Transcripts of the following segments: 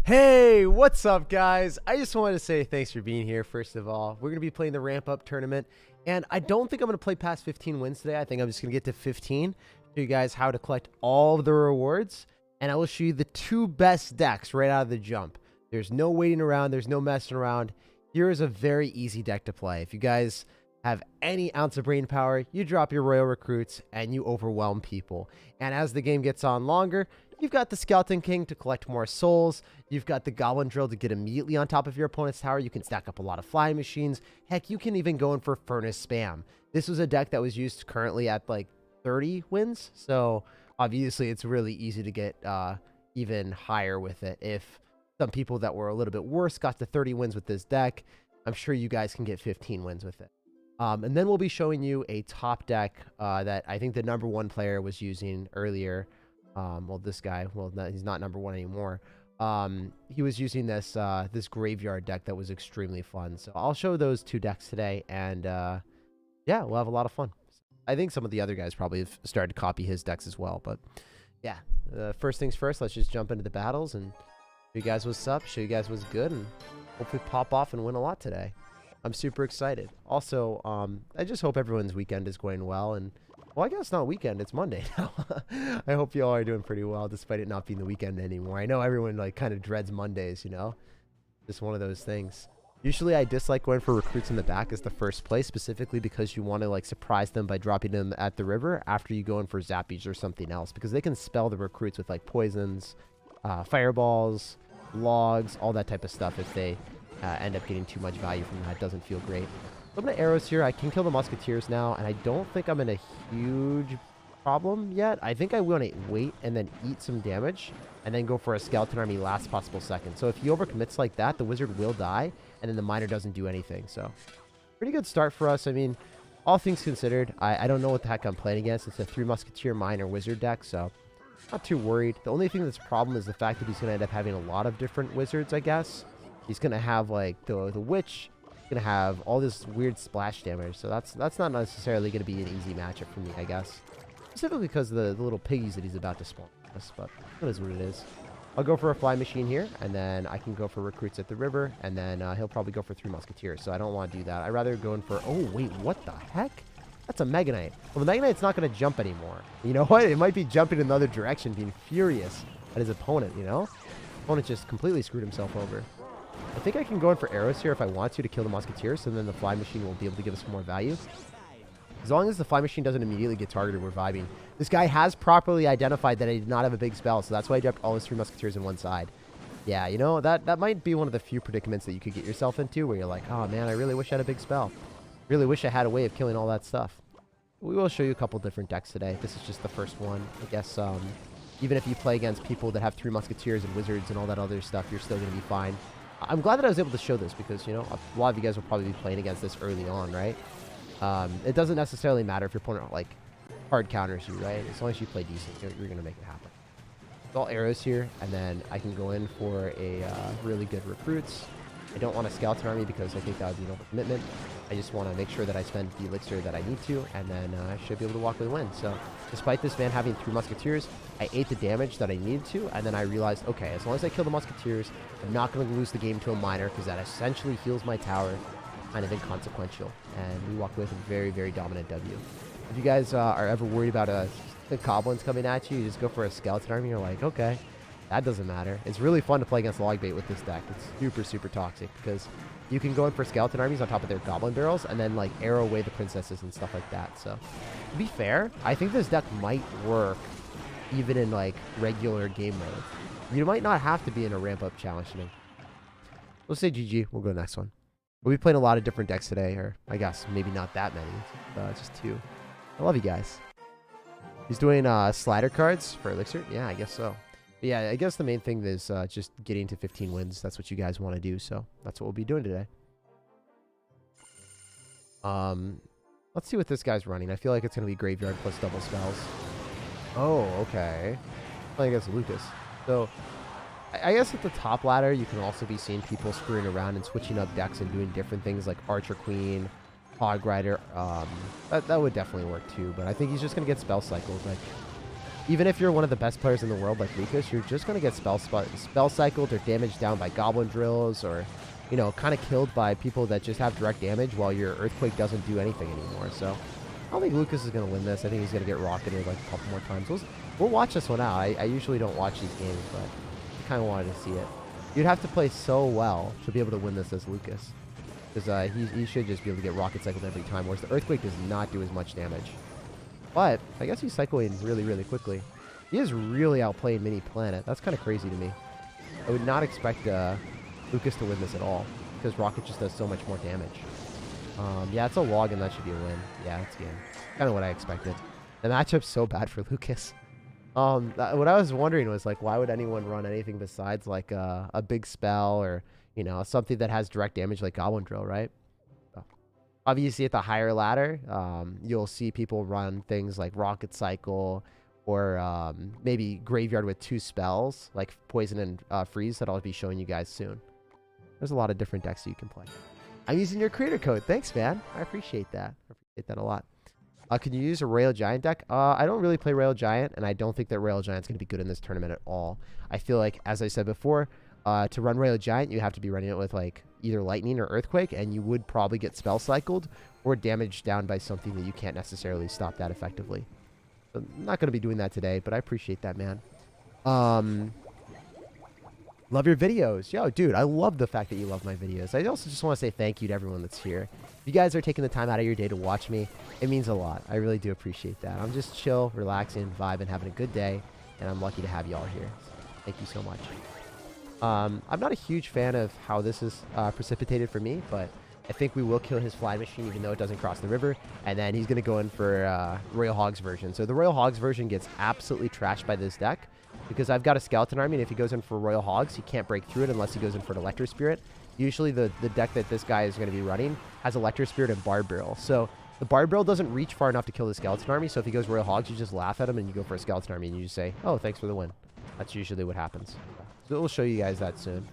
Hey, what's up, guys? I just wanted to say thanks for being here, first of all. We're going to be playing the Ramp Up tournament, and I don't think I'm going to play past 15 wins today. I think I'm just going to get to 15, show you guys how to collect all of the rewards, and I will show you the two best decks right out of the jump. There's no waiting around. There's no messing around. Here is a very easy deck to play. If you guys have any ounce of brain power, you drop your Royal Recruits, and you overwhelm people. And as the game gets on longer, you've got the Skeleton King to collect more souls. You've got the Goblin Drill to get immediately on top of your opponent's tower. You can stack up a lot of flying machines. Heck, you can even go in for Furnace Spam. This was a deck that was used currently at like 30 wins. So obviously it's really easy to get even higher with it. If some people that were a little bit worse got to 30 wins with this deck, I'm sure you guys can get 15 wins with it. And then we'll be showing you a top deck that I think the #1 player was using earlier. Well, this guy, well, he's not #1 anymore. He was using this this graveyard deck that was extremely fun. So I'll show those two decks today, and yeah, we'll have a lot of fun. I think some of the other guys probably have started to copy his decks as well. But yeah, first things first, let's just jump into the battles and show you guys what's up, show you guys what's good, and hopefully pop off and win a lot today. I'm super excited. Also, I just hope everyone's weekend is going well. And well, I guess it's not weekend, it's Monday now. I hope you all are doing pretty well despite it not being the weekend anymore. I know everyone like kind of dreads Mondays, you know? Just one of those things. Usually I dislike going for recruits in the back as the first play, specifically because you want to like surprise them by dropping them at the river after you go in for zappies or something else, because they can spell the recruits with like poisons, fireballs, logs, all that type of stuff if they end up getting too much value from that. It doesn't feel great. A little bit of arrows here. I can kill the musketeers now, and I don't think I'm in a huge problem yet. I think I want to wait and then eat some damage and then go for a skeleton army last possible second. So if he overcommits like that, the wizard will die, and then the miner doesn't do anything. So pretty good start for us. I mean, all things considered, I don't know what the heck I'm playing against. It's a 3 musketeer miner wizard deck, so not too worried. The only thing that's a problem is the fact that he's going to end up having a lot of different wizards, I guess. He's going to have like the witch, going to have all this weird splash damage, so that's not necessarily going to be an easy matchup for me, I guess, specifically because of the little piggies that he's about to spawn. But that is what it is. I'll go for a fly machine here, and then I can go for recruits at the river, and then he'll probably go for 3 musketeers, so I don't want to do that. I'd rather go in for, oh wait, what the heck, that's a Mega Knight. Well, the Mega Knight's not going to jump anymore. You know what, it might be jumping in the other direction, being furious at his opponent, you know. Opponent just completely screwed himself over. I think I can go in for arrows here if I want to kill the musketeers, so then the fly machine will be able to give us more value. As long as the fly machine doesn't immediately get targeted, we're vibing. This guy has properly identified that I did not have a big spell, so that's why I dropped all his 3 musketeers in one side. Yeah, you know, that might be one of the few predicaments that you could get yourself into where you're like, oh man, I really wish I had a big spell. Really wish I had a way of killing all that stuff. We will show you a couple different decks today. This is just the first one. I guess even if you play against people that have 3 musketeers and wizards and all that other stuff, you're still going to be fine. I'm glad that I was able to show this because, you know, a lot of you guys will probably be playing against this early on, right? It doesn't necessarily matter if your opponent, like, hard counters you, right? As long as you play decent, you're going to make it happen. It's all arrows here, and then I can go in for a really good recruits. I don't want a skeleton army because I think that would be an overcommitment. I just want to make sure that I spend the elixir that I need to, and then I should be able to walk with a win. So, despite this man having 3 musketeers, I ate the damage that I needed to, and then I realized, okay, as long as I kill the musketeers, I'm not going to lose the game to a miner, because that essentially heals my tower, kind of inconsequential. And we walk with a very, very dominant W. If you guys are ever worried about the goblins coming at you, you just go for a skeleton army, you're like, okay, that doesn't matter. It's really fun to play against log bait with this deck. It's super, super toxic, because you can go in for skeleton armies on top of their goblin barrels and then like arrow away the princesses and stuff like that. So to be fair, I think this deck might work even in like regular game mode. You might not have to be in a ramp up challenge to me. We'll say GG. We'll go to the next one. We'll be playing a lot of different decks today, or I guess maybe not that many, just 2. I love you guys. He's doing slider cards for elixir. Yeah, I guess so. But yeah, I guess the main thing is just getting to 15 wins. That's what you guys want to do, so that's what we'll be doing today. Let's see what this guy's running. I feel like it's going to be graveyard plus double spells. Oh, okay. Playing against Lucas. So, I guess at the top ladder, you can also be seeing people screwing around and switching up decks and doing different things like Archer Queen, Hog Rider. That would definitely work too, but I think he's just going to get spell cycled. Like, Even if you're one of the best players in the world like Lucas, you're just going to get spell cycled or damaged down by goblin drills, or, you know, kind of killed by people that just have direct damage while your earthquake doesn't do anything anymore. So I don't think Lucas is going to win this. I think he's going to get rocketed like a couple more times. We'll watch this one out. I usually don't watch these games, but I kind of wanted to see it. You'd have to play so well to be able to win this as Lucas, because he should just be able to get rocket cycled every time, whereas the earthquake does not do as much damage. But I guess he's cycling really, really quickly. He is really outplaying Mini Planet. That's kind of crazy to me. I would not expect Lucas to win this at all, because Rocket just does so much more damage. Yeah, it's a log, and that should be a win. Yeah, it's game. Kind of what I expected. The matchup's so bad for Lucas. What I was wondering was, like, why would anyone run anything besides, like, a big spell or, you know, something that has direct damage like Goblin Drill, right? Obviously, at the higher ladder, you'll see people run things like Rocket Cycle, or maybe Graveyard with 2 spells, like Poison and Freeze, that I'll be showing you guys soon. There's a lot of different decks that you can play. I'm using your creator code. Thanks, man. I appreciate that. I appreciate that a lot. Can you use a Royale Giant deck? I don't really play Royale Giant, and I don't think that Royale Giant's going to be good in this tournament at all. I feel like, as I said before, to run Royale Giant, you have to be running it with, like, either Lightning or Earthquake, and you would probably get spell cycled or damaged down by something that you can't necessarily stop that effectively. So I'm not going to be doing that today, but I appreciate that, man. Love your videos. Yo, dude, I love the fact that you love my videos. I also just want to say thank you to everyone that's here. If you guys are taking the time out of your day to watch me, it means a lot. I really do appreciate that. I'm just chill, relaxing, vibing, having a good day, and I'm lucky to have y'all here. So thank you so much. I'm not a huge fan of how this is precipitated for me, but I think we will kill his flying machine even though it doesn't cross the river, and then he's going to go in for Royal Hogs version. So the Royal Hogs version gets absolutely trashed by this deck, because I've got a Skeleton Army, and if he goes in for Royal Hogs, he can't break through it unless he goes in for an Electro Spirit. Usually the deck that this guy is going to be running has Electro Spirit and Bard Barrel. So the Bard Barrel doesn't reach far enough to kill the Skeleton Army, so if he goes Royal Hogs, you just laugh at him and you go for a Skeleton Army and you just say, oh, thanks for the win. That's usually what happens. So we'll show you guys that soon.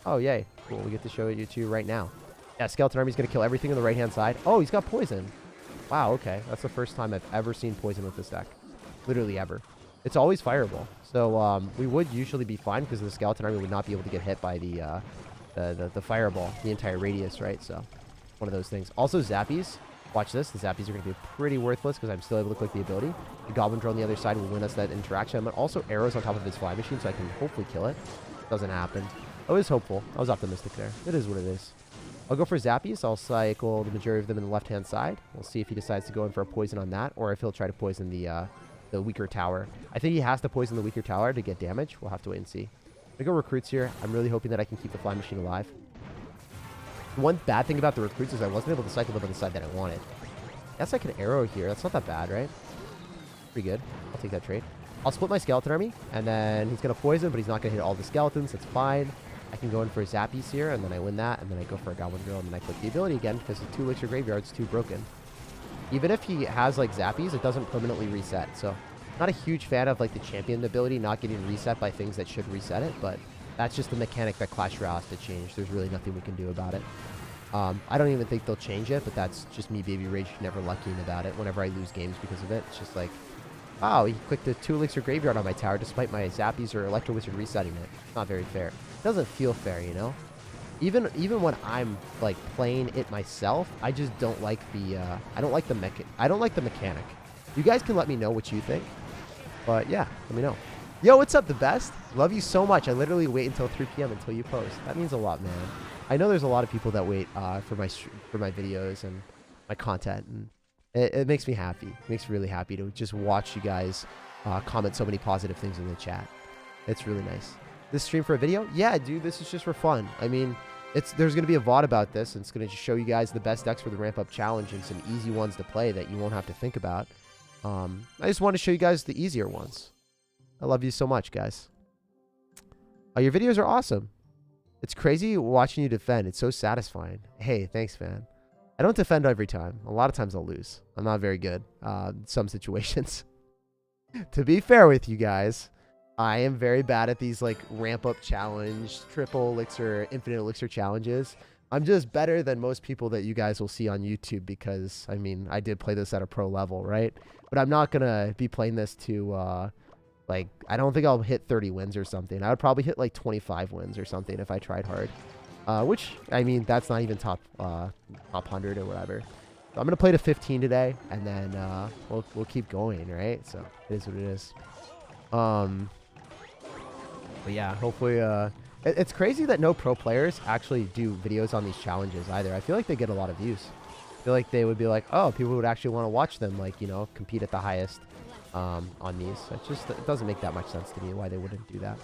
Oh, yay. Cool. We get to show it to you right now. Yeah, Skeleton Army's going to kill everything on the right-hand side. Oh, he's got Poison. Wow, okay. That's the first time I've ever seen Poison with this deck. Literally ever. It's always Fireball. So we would usually be fine because the Skeleton Army would not be able to get hit by the Fireball, the entire radius, right? So one of those things. Also, Zappies. Watch this. The Zappies are going to be pretty worthless because I'm still able to click the ability. The Goblin Drill on the other side will win us that interaction. But also arrows on top of his fly machine, so I can hopefully kill it. Doesn't happen. I was hopeful. I was optimistic there. It is what it is. I'll go for Zappies. I'll cycle the majority of them in the left-hand side. We'll see if he decides to go in for a poison on that, or if he'll try to poison the weaker tower. I think he has to poison the weaker tower to get damage. We'll have to wait and see. I go recruits here. I'm really hoping that I can keep the fly machine alive. One bad thing about the recruits is I wasn't able to cycle them on the side that I wanted. Guess I can arrow here. That's not that bad, right? Pretty good. I'll take that trade. I'll split my Skeleton Army, and then he's going to poison, but he's not going to hit all the skeletons. That's fine. I can go in for Zappies here, and then I win that, and then I go for a Goblin Drill, and then I click the ability again because the 2 Elixir Graveyard's too broken. Even if he has, like, Zappies, it doesn't permanently reset. So, not a huge fan of, like, the Champion ability not getting reset by things that should reset it, but that's just the mechanic that Clash Royale has to change. There's really nothing we can do about it. I don't even think they'll change it, but that's just me baby rage never luckying about it whenever I lose games because of it. It's just like, wow, he clicked a 2 Elixir Graveyard on my tower despite my Zappies or Electro Wizard resetting it. It's not very fair. It doesn't feel fair, you know? Even when I'm, like, playing it myself, I just don't like the, I don't like the mechanic. You guys can let me know what you think. But, yeah, let me know. Yo, what's up, the best? Love you so much. I literally wait until 3 p.m. until you post. That means a lot, man. I know there's a lot of people that wait for my videos and my content, and it makes me happy. It makes me really happy to just watch you guys comment so many positive things in the chat. It's really nice. This stream for a video? Yeah, dude, this is just for fun. I mean, there's going to be a VOD about this, and it's going to show you guys the best decks for the Ramp Up Challenge and some easy ones to play that you won't have to think about. I just want to show you guys the easier ones. I love you so much, guys. Your videos are awesome. It's crazy watching you defend. It's so satisfying. Hey, thanks, man. I don't defend every time. A lot of times I'll lose. I'm not very good in some situations. To be fair with you guys, I am very bad at these like ramp up challenge, triple elixir, infinite elixir challenges. I'm just better than most people that you guys will see on YouTube because, I mean, I did play this at a pro level, right? But I'm not going to be playing this to Like, I don't think I'll hit 30 wins or something. I would probably hit like 25 wins or something if I tried hard. Which, I mean, that's not even top 100 or whatever. So I'm going to play to 15 today, and then we'll keep going, right? So it is what it is. But yeah, hopefully... It's crazy that no pro players actually do videos on these challenges either. I feel like they get a lot of views. I feel like they would be like, oh, people would actually want to watch them, like, you know, compete at the highest on these. It doesn't make that much sense to me why they wouldn't do that.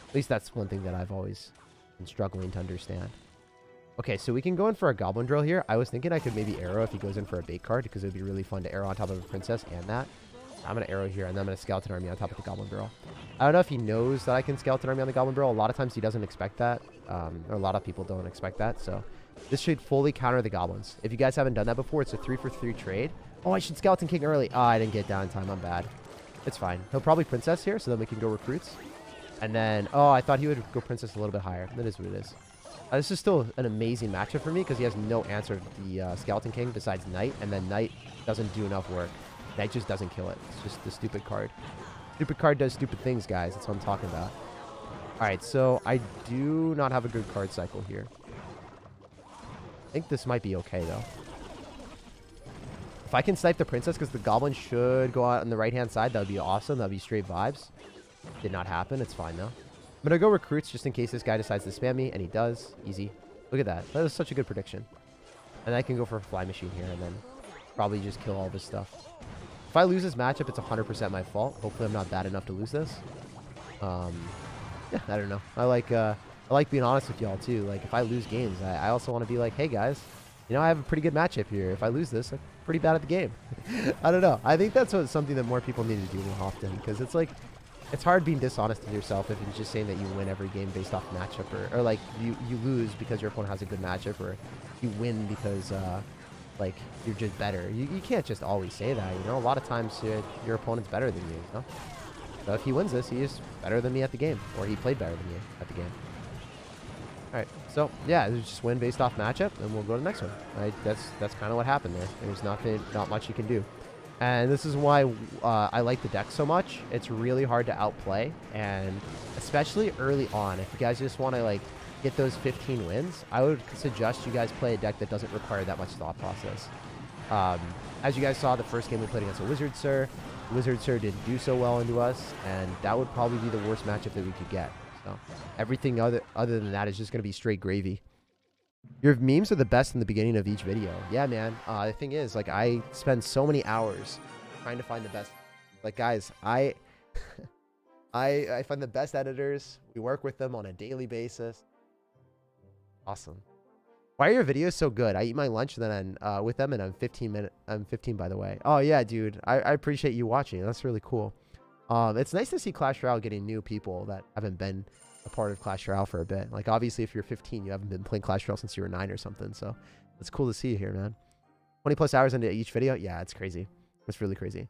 At least that's one thing that I've always been struggling to understand. Okay, so we can go in for a goblin drill here. I was thinking I could maybe arrow if he goes in for a bait card, because it would be really fun to arrow on top of a princess and that. I'm going to arrow here, and then I'm going to skeleton army on top of the goblin drill. I don't know if he knows that I can skeleton army on the goblin drill. A lot of times he doesn't expect that, or a lot of people don't expect that. So this should fully counter the goblins. If you guys haven't done that before, it's a 3-for-3 trade. Oh, I should skeleton king early. Oh, I didn't get down in time. I'm bad. It's fine. He'll probably princess here, so then we can go recruits. And then, oh, I thought he would go princess a little bit higher. That is what it is. This is still an amazing matchup for me because he has no answer to the skeleton king besides knight, and then knight doesn't do enough work. Knight just doesn't kill it. It's just the stupid card. Stupid card does stupid things, guys. That's what I'm talking about. All right, so I do not have a good card cycle here. I think this might be okay, though. If I can snipe the princess, because the goblin should go out on the right-hand side, that would be awesome. That would be straight vibes. Did not happen. It's fine, though. I'm going to go recruits just in case this guy decides to spam me, and he does. Easy. Look at that. That was such a good prediction. And I can go for a fly machine here, and then probably just kill all this stuff. If I lose this matchup, it's 100% my fault. Hopefully I'm not bad enough to lose this. Yeah, I don't know. I like being honest with y'all, too. Like, if I lose games, I also want to be like, hey, guys, you know, I have a pretty good matchup here. If I lose this, I'm pretty bad at the game. I don't know. I think that's something that more people need to do more often, because it's like, it's hard being dishonest with yourself if you're just saying that you win every game based off matchup, or like you lose because your opponent has a good matchup, or you win because like you're just better. You can't just always say that, you know. A lot of times your opponent's better than you, you know. So if he wins this, he is better than me at the game, or he played better than me at the game. All right, so yeah, just win based off matchup, and we'll go to the next one. Right? That's kind of what happened there. There's not much you can do. And this is why I like the deck so much. It's really hard to outplay, and especially early on, if you guys just want to like get those 15 wins, I would suggest you guys play a deck that doesn't require that much thought process. As you guys saw, the first game we played against a Wizard Sir. Wizard Sir didn't do so well into us, and that would probably be the worst matchup that we could get. So everything other than that is just going to be straight gravy. Your memes are the best in the beginning of each video. Yeah, man. The thing is, like, I spend so many hours trying to find the best. Like, guys, I find the best editors. We work with them on a daily basis. Awesome. Why are your videos so good? I eat my lunch then with them, and I'm 15 by the way. Oh yeah, dude. I appreciate you watching. That's really cool. It's nice to see Clash Royale getting new people that haven't been a part of Clash Royale for a bit. Like, obviously, if you're 15, you haven't been playing Clash Royale since you were 9 or something. So it's cool to see you here, man. 20+ hours into each video. Yeah, it's crazy. It's really crazy.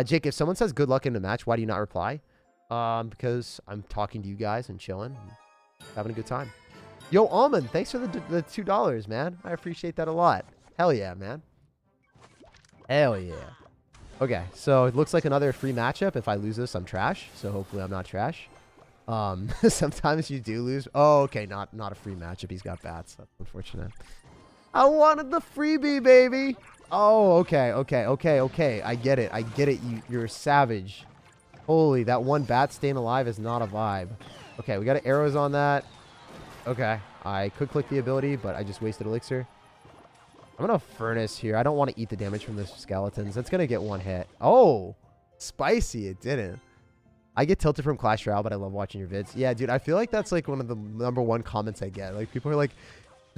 Jake, if someone says good luck in the match, why do you not reply? Because I'm talking to you guys and chilling, and having a good time. Yo, Almond, thanks for the $2, man. I appreciate that a lot. Hell yeah, man. Hell yeah. Okay, so it looks like another free matchup. If I lose this, I'm trash. So hopefully I'm not trash. Sometimes you do lose. Oh, okay, not a free matchup. He's got bats. That's unfortunate. I wanted the freebie, baby. Oh, okay. I get it. You're a savage. Holy, that one bat staying alive is not a vibe. Okay, we got arrows on that. Okay, I could click the ability, but I just wasted elixir. I'm going to furnace here. I don't want to eat the damage from the skeletons. It's going to get one hit. Oh, spicy. It didn't. I get tilted from Clash Royale, but I love watching your vids. Yeah, dude, I feel like that's like one of the #1 comments I get. Like, people are like,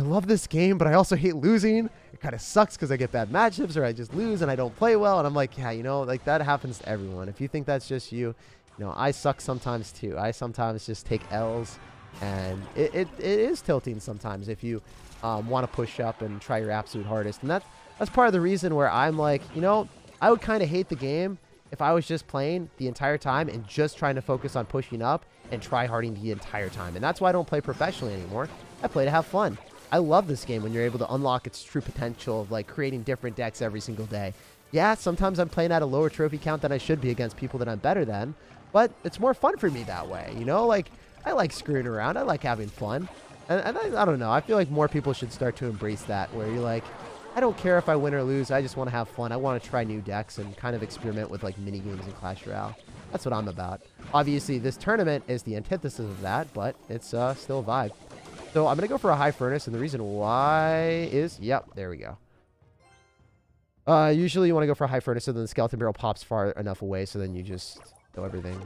I love this game, but I also hate losing. It kind of sucks because I get bad matchups, or I just lose and I don't play well. And I'm like, yeah, you know, like that happens to everyone. If you think that's just you, you know, I suck sometimes too. I sometimes just take L's, and it is tilting sometimes if you want to push up and try your absolute hardest. And that's part of the reason where I'm like, you know, I would kind of hate the game if I was just playing the entire time and just trying to focus on pushing up and try harding the entire time. And that's why I don't play professionally anymore. I play to have fun. I love this game when you're able to unlock its true potential of like creating different decks every single day. Yeah, sometimes I'm playing at a lower trophy count than I should be against people that I'm better than, But it's more fun for me that way, you know? Like, I like screwing around. I like having fun. And I don't know. I feel like more people should start to embrace that, where you're like, I don't care if I win or lose. I just want to have fun. I want to try new decks and kind of experiment with, like, mini games in Clash Royale. That's what I'm about. Obviously, this tournament is the antithesis of that, but it's still a vibe. So I'm going to go for a high furnace, and the reason why is, yep, there we go. Usually you want to go for a high furnace, so then the skeleton barrel pops far enough away, so then you just know everything.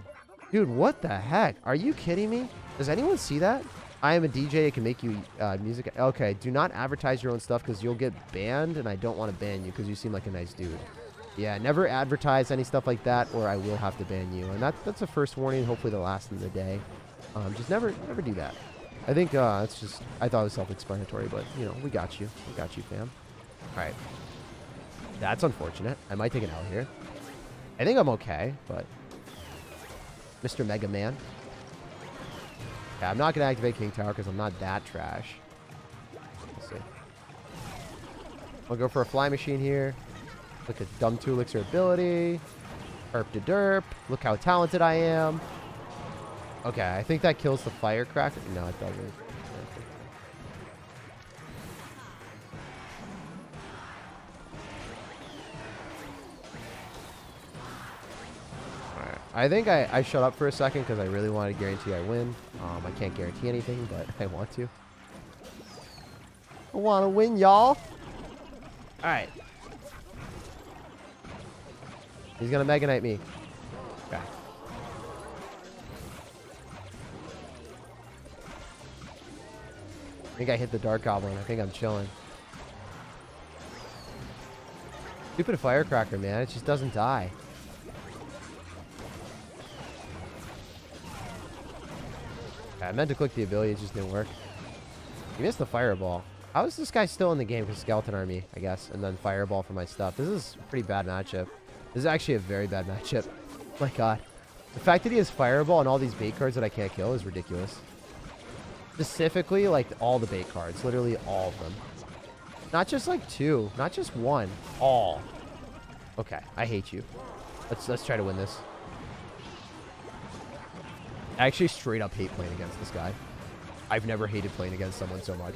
Dude, what the heck? Are you kidding me? Does anyone see that? I am a DJ. It can make you music. Okay, do not advertise your own stuff because you'll get banned, and I don't want to ban you because you seem like a nice dude. Yeah, never advertise any stuff like that, or I will have to ban you. And that's a first warning, hopefully the last of the day. Just never do that. I think it's just, I thought it was self-explanatory, but, you know, we got you. We got you, fam. All right. That's unfortunate. I might take an L here. I think I'm okay, but... Mr. Mega Man. Yeah, I'm not going to activate King Tower because I'm not that trash. Let's see. I'll go for a Fly Machine here. Look at Dumb 2 Elixir ability. Herp to derp. Look how talented I am. Okay, I think that kills the Firecracker. No, it doesn't. Alright. I think I shut up for a second because I really wanted to guarantee I win. I can't guarantee anything, but I want to. I want to win, y'all. Alright. He's going to Mega Knight me. Okay. I think I hit the Dark Goblin. I think I'm chilling. Stupid Firecracker, man. It just doesn't die. I meant to click the ability. It just didn't work. He missed the Fireball. How is this guy still in the game? Because Skeleton Army, I guess. And then Fireball for my stuff. This is a pretty bad matchup. This is actually a very bad matchup. My god. The fact that he has Fireball and all these bait cards that I can't kill is ridiculous. Specifically, like, all the bait cards. Literally all of them. Not just, like, two. Not just one. All. Okay. I hate you. Let's try to win this. I actually straight up hate playing against this guy. I've never hated playing against someone so much.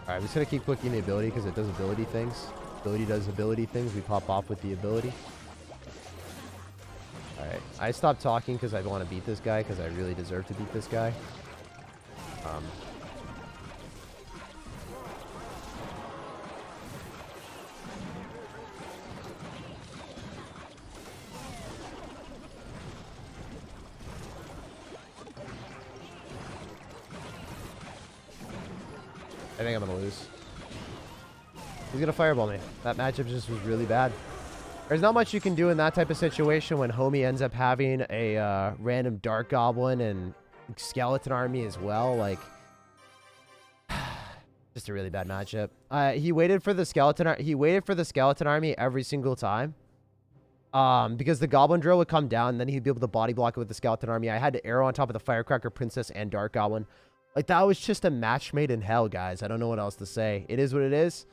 Alright, I'm just going to keep clicking the ability because it does ability things. Ability does ability things. We pop off with the ability. Alright, I stopped talking because I want to beat this guy because I really deserve to beat this guy. I think I'm going to lose. He's going to Fireball me. That matchup just was really bad. There's not much you can do in that type of situation when homie ends up having a random Dark Goblin and Skeleton Army as well. Like, just a really bad matchup. He waited for the Skeleton Army every single time. Because the Goblin Drill would come down, and then he'd be able to body block it with the Skeleton Army. I had to arrow on top of the Firecracker Princess and Dark Goblin. Like, that was just a match made in hell, guys. I don't know what else to say. It is what it is.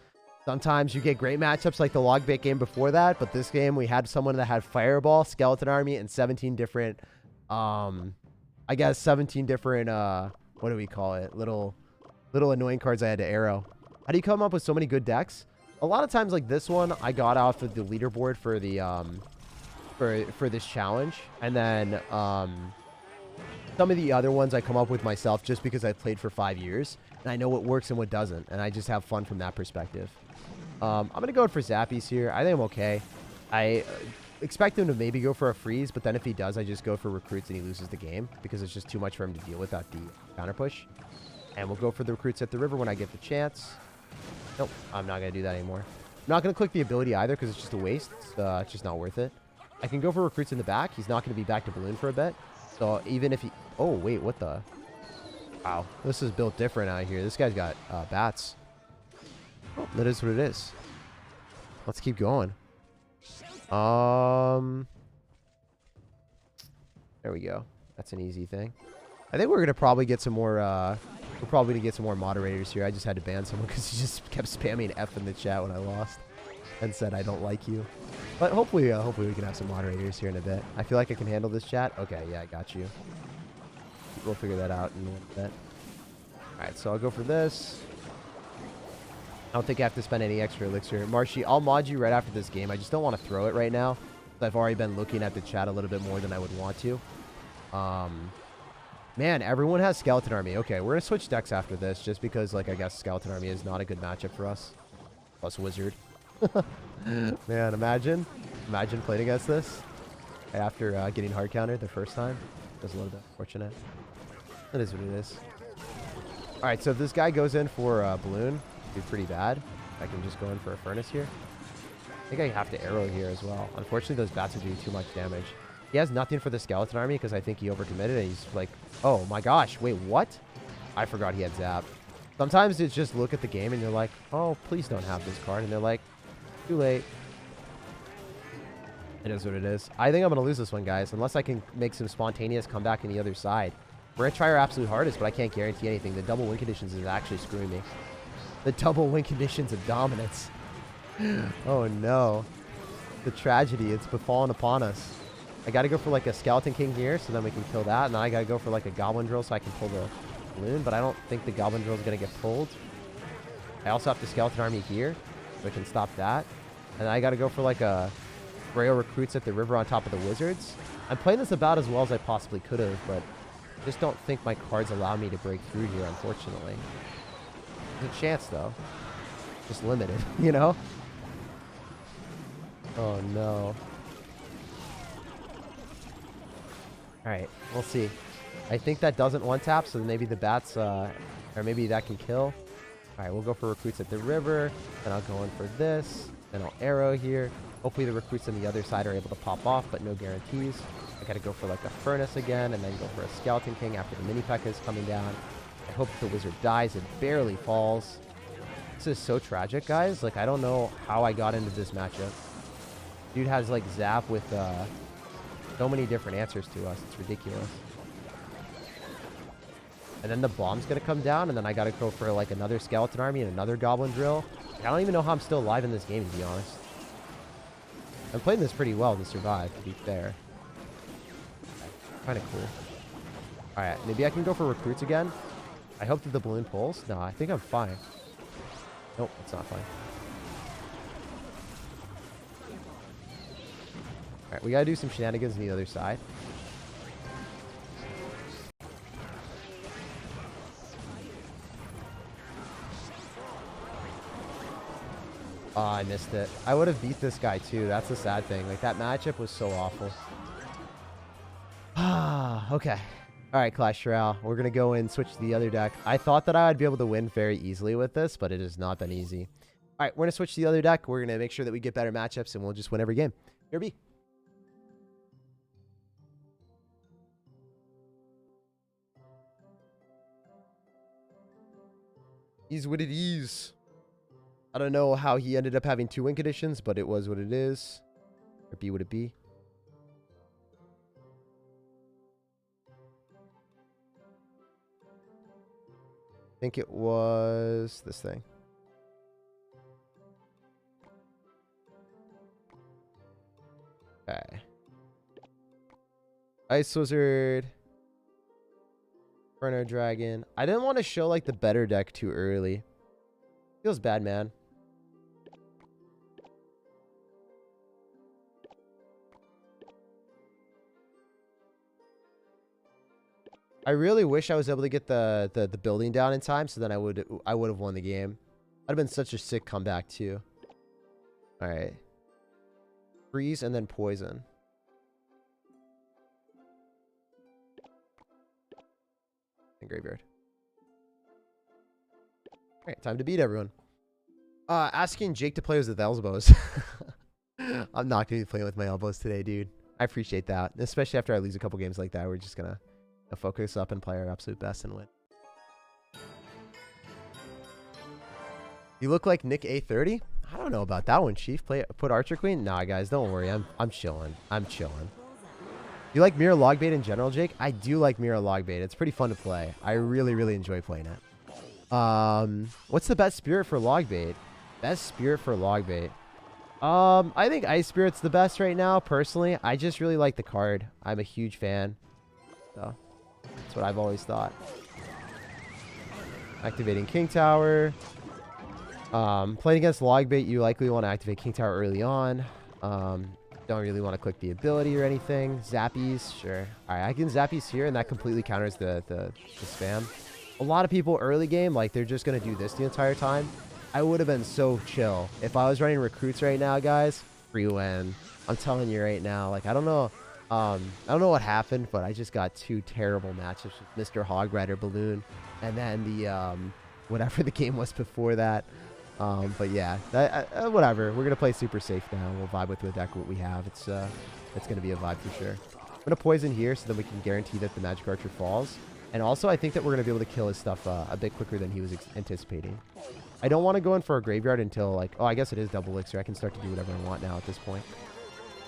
Sometimes you get great matchups like the log bait game before that, but this game we had someone that had Fireball, Skeleton Army, and 17 different, I guess 17 different, what do we call it? Little annoying cards I had to arrow. How do you come up with so many good decks? A lot of times like this one, I got off of the leaderboard for the, for this challenge. And then, some of the other ones I come up with myself just because I've played for 5 years. And I know what works and what doesn't. And I just have fun from that perspective. I'm going to go for Zappies here. I think I'm okay. I expect him to maybe go for a freeze. But then if he does, I just go for recruits and he loses the game. Because it's just too much for him to deal with at the counter push. And we'll go for the recruits at the river when I get the chance. Nope, I'm not going to do that anymore. I'm not going to click the ability either because it's just a waste. It's just not worth it. I can go for recruits in the back. He's not going to be back to Balloon for a bit. So even if he... Oh, wait, what the... Wow, this is built different out here. This guy's got bats. Oh, that is what it is. Let's keep going. There we go. That's an easy thing. I think we're gonna probably get some more. We're probably gonna get some more moderators here. I just had to ban someone because he just kept spamming F in the chat when I lost and said I don't like you. But hopefully we can have some moderators here in a bit. I feel like I can handle this chat. Okay, yeah, I got you. We'll figure that out in a little bit. All right, so I'll go for this. I don't think I have to spend any extra elixir. Marshy, I'll mod you right after this game. I just don't want to throw it right now. I've already been looking at the chat a little bit more than I would want to. Man, everyone has Skeleton Army. Okay, we're going to switch decks after this just because, like, I guess Skeleton Army is not a good matchup for us. Plus Wizard. Man, imagine playing against this after getting hard countered the first time. It was a little bit unfortunate. That is what it is. All right, so if this guy goes in for Balloon, it'd be pretty bad. I can just go in for a Furnace here. I think I have to arrow here as well. Unfortunately, those bats would do too much damage. He has nothing for the Skeleton Army because I think he overcommitted and he's like, oh my gosh, wait, what? I forgot he had Zap. Sometimes it's just look at the game and you're like, oh, please don't have this card. And they're like, too late. It is what it is. I think I'm going to lose this one, guys, unless I can make some spontaneous comeback in the other side. We're going to try our absolute hardest, but I can't guarantee anything. The double win conditions is actually screwing me. The double win conditions of dominance. Oh, no. The tragedy. It's befallen upon us. I got to go for like a Skeleton King here so then we can kill that. And then I got to go for like a Goblin Drill so I can pull the balloon. But I don't think the Goblin Drill is going to get pulled. I also have the Skeleton Army here so I can stop that. And then I got to go for like a Royale Recruits at the river on top of the Wizards. I'm playing this about as well as I possibly could have, but I just don't think my cards allow me to break through here, unfortunately. There's a chance, though. Just limited, you know? Oh, no. Alright, we'll see. I think that doesn't one-tap, so maybe the bats, or maybe that can kill. Alright, we'll go for Recruits at the river. Then I'll go in for this. Then I'll arrow here. Hopefully the Recruits on the other side are able to pop off, but no guarantees. I gotta go for like a Furnace again, and then go for a Skeleton King after the Mini P.E.K.K.A is coming down. I hope the Wizard dies. It barely falls. This is so tragic, guys. Like, I don't know how I got into this matchup. Dude has like Zap with so many different answers to us. It's ridiculous. And then the bomb's gonna come down, and then I gotta go for like another Skeleton Army and another Goblin Drill. I don't even know how I'm still alive in this game, to be honest. I'm playing this pretty well to survive, to be fair. Kind of cool. Alright, maybe I can go for Recruits again. I hope that the balloon pulls. No, I think I'm fine. Nope, it's not fine. Alright, we gotta do some shenanigans on the other side. Oh, I missed it. I would have beat this guy too. That's the sad thing. Like, that matchup was so awful. Ah, okay. All right, Clash Royale. We're going to go and switch to the other deck. I thought that I would be able to win very easily with this, but it has not been easy. All right, we're going to switch to the other deck. We're going to make sure that we get better matchups, and we'll just win every game. Here be. Is what it is. I don't know how he ended up having 2 win conditions, but it was what it is. Or be what it be. I think it was this thing. Okay. Ice Wizard. Inferno Dragon. I didn't want to show like the better deck too early. Feels bad, man. I really wish I was able to get the building down in time, so then I would have won the game. That'd have been such a sick comeback too. All right. Freeze and then poison. And graveyard. All right, time to beat everyone. Asking Jake to play with elbows. I'm not gonna be playing with my elbows today, dude. I appreciate that, especially after I lose a couple games like that. We're just gonna focus up and play our absolute best and win. You look like Nick A30. I don't know about that one, Chief. Put Archer Queen. Nah, guys, don't worry. I'm chilling. I'm chilling. You like mirror log bait in general, Jake? I do like mirror log bait. It's pretty fun to play. I really, really enjoy playing it. What's the best spirit for log bait? Best spirit for log bait. I think Ice Spirit's the best right now, personally. I just really like the card. I'm a huge fan. So, that's what I've always thought. Activating King Tower. Playing against Logbait, you likely want to activate King Tower early on. Don't really want to click the ability or anything. Zappies, sure. Alright, I can Zappies here, and that completely counters the spam. A lot of people early game, like, they're just going to do this the entire time. I would have been so chill. If I was running recruits right now, guys, free win. I'm telling you right now, like, I don't know what happened, but I just got 2 terrible matches with Mr. Hog Rider Balloon, and then the, whatever the game was before that. But yeah, whatever. We're gonna play super safe now. We'll vibe with the deck what we have. It's gonna be a vibe for sure. I'm gonna poison here so that we can guarantee that the Magic Archer falls. And also, I think that we're gonna be able to kill his stuff a bit quicker than he was anticipating. I don't want to go in for a graveyard until like, oh, I guess it is double elixir. I can start to do whatever I want now at this point.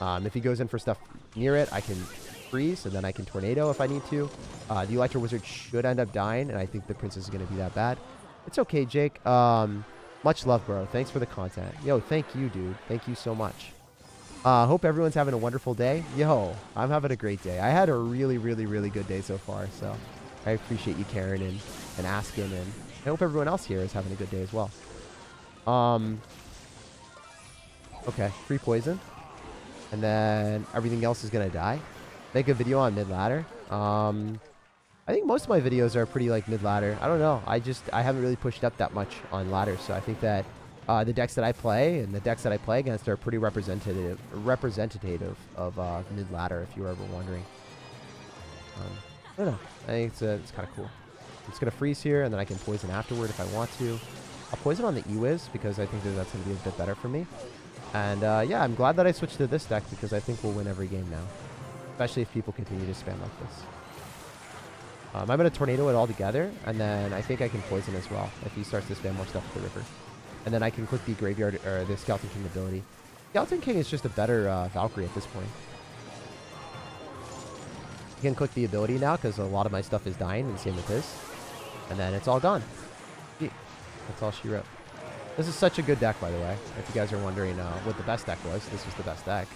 If he goes in for stuff near it, I can freeze, and then I can tornado if I need to. The Electro Wizard should end up dying, and I think the Princess is gonna be that bad. It's okay, Jake. Much love, bro. Thanks for the content. Yo, thank you, dude. Thank you so much. Hope everyone's having a wonderful day. Yo, I'm having a great day. I had a really, really, really good day so far, so I appreciate you caring and asking, and I hope everyone else here is having a good day as well. Okay, free poison. And then everything else is going to die. Make a video on mid-ladder. I think most of my videos are pretty like mid-ladder. I don't know. I haven't really pushed up that much on ladder. So I think that the decks that I play and the decks that I play against are pretty representative of mid-ladder, if you were ever wondering. I don't know. I think it's kind of cool. I'm just going to freeze here, and then I can poison afterward if I want to. I'll poison on the E-Wiz because I think that that's going to be a bit better for me. And yeah, I'm glad that I switched to this deck because I think we'll win every game now. Especially if people continue to spam like this. I'm going to tornado it all together, and then I think I can poison as well if he starts to spam more stuff with the river. And then I can click the graveyard or the Skeleton King ability. Skeleton King is just a better Valkyrie at this point. I can click the ability now because a lot of my stuff is dying, and same with his. And then it's all gone. That's all she wrote. This is such a good deck, by the way. If you guys are wondering what the best deck was, this was the best deck.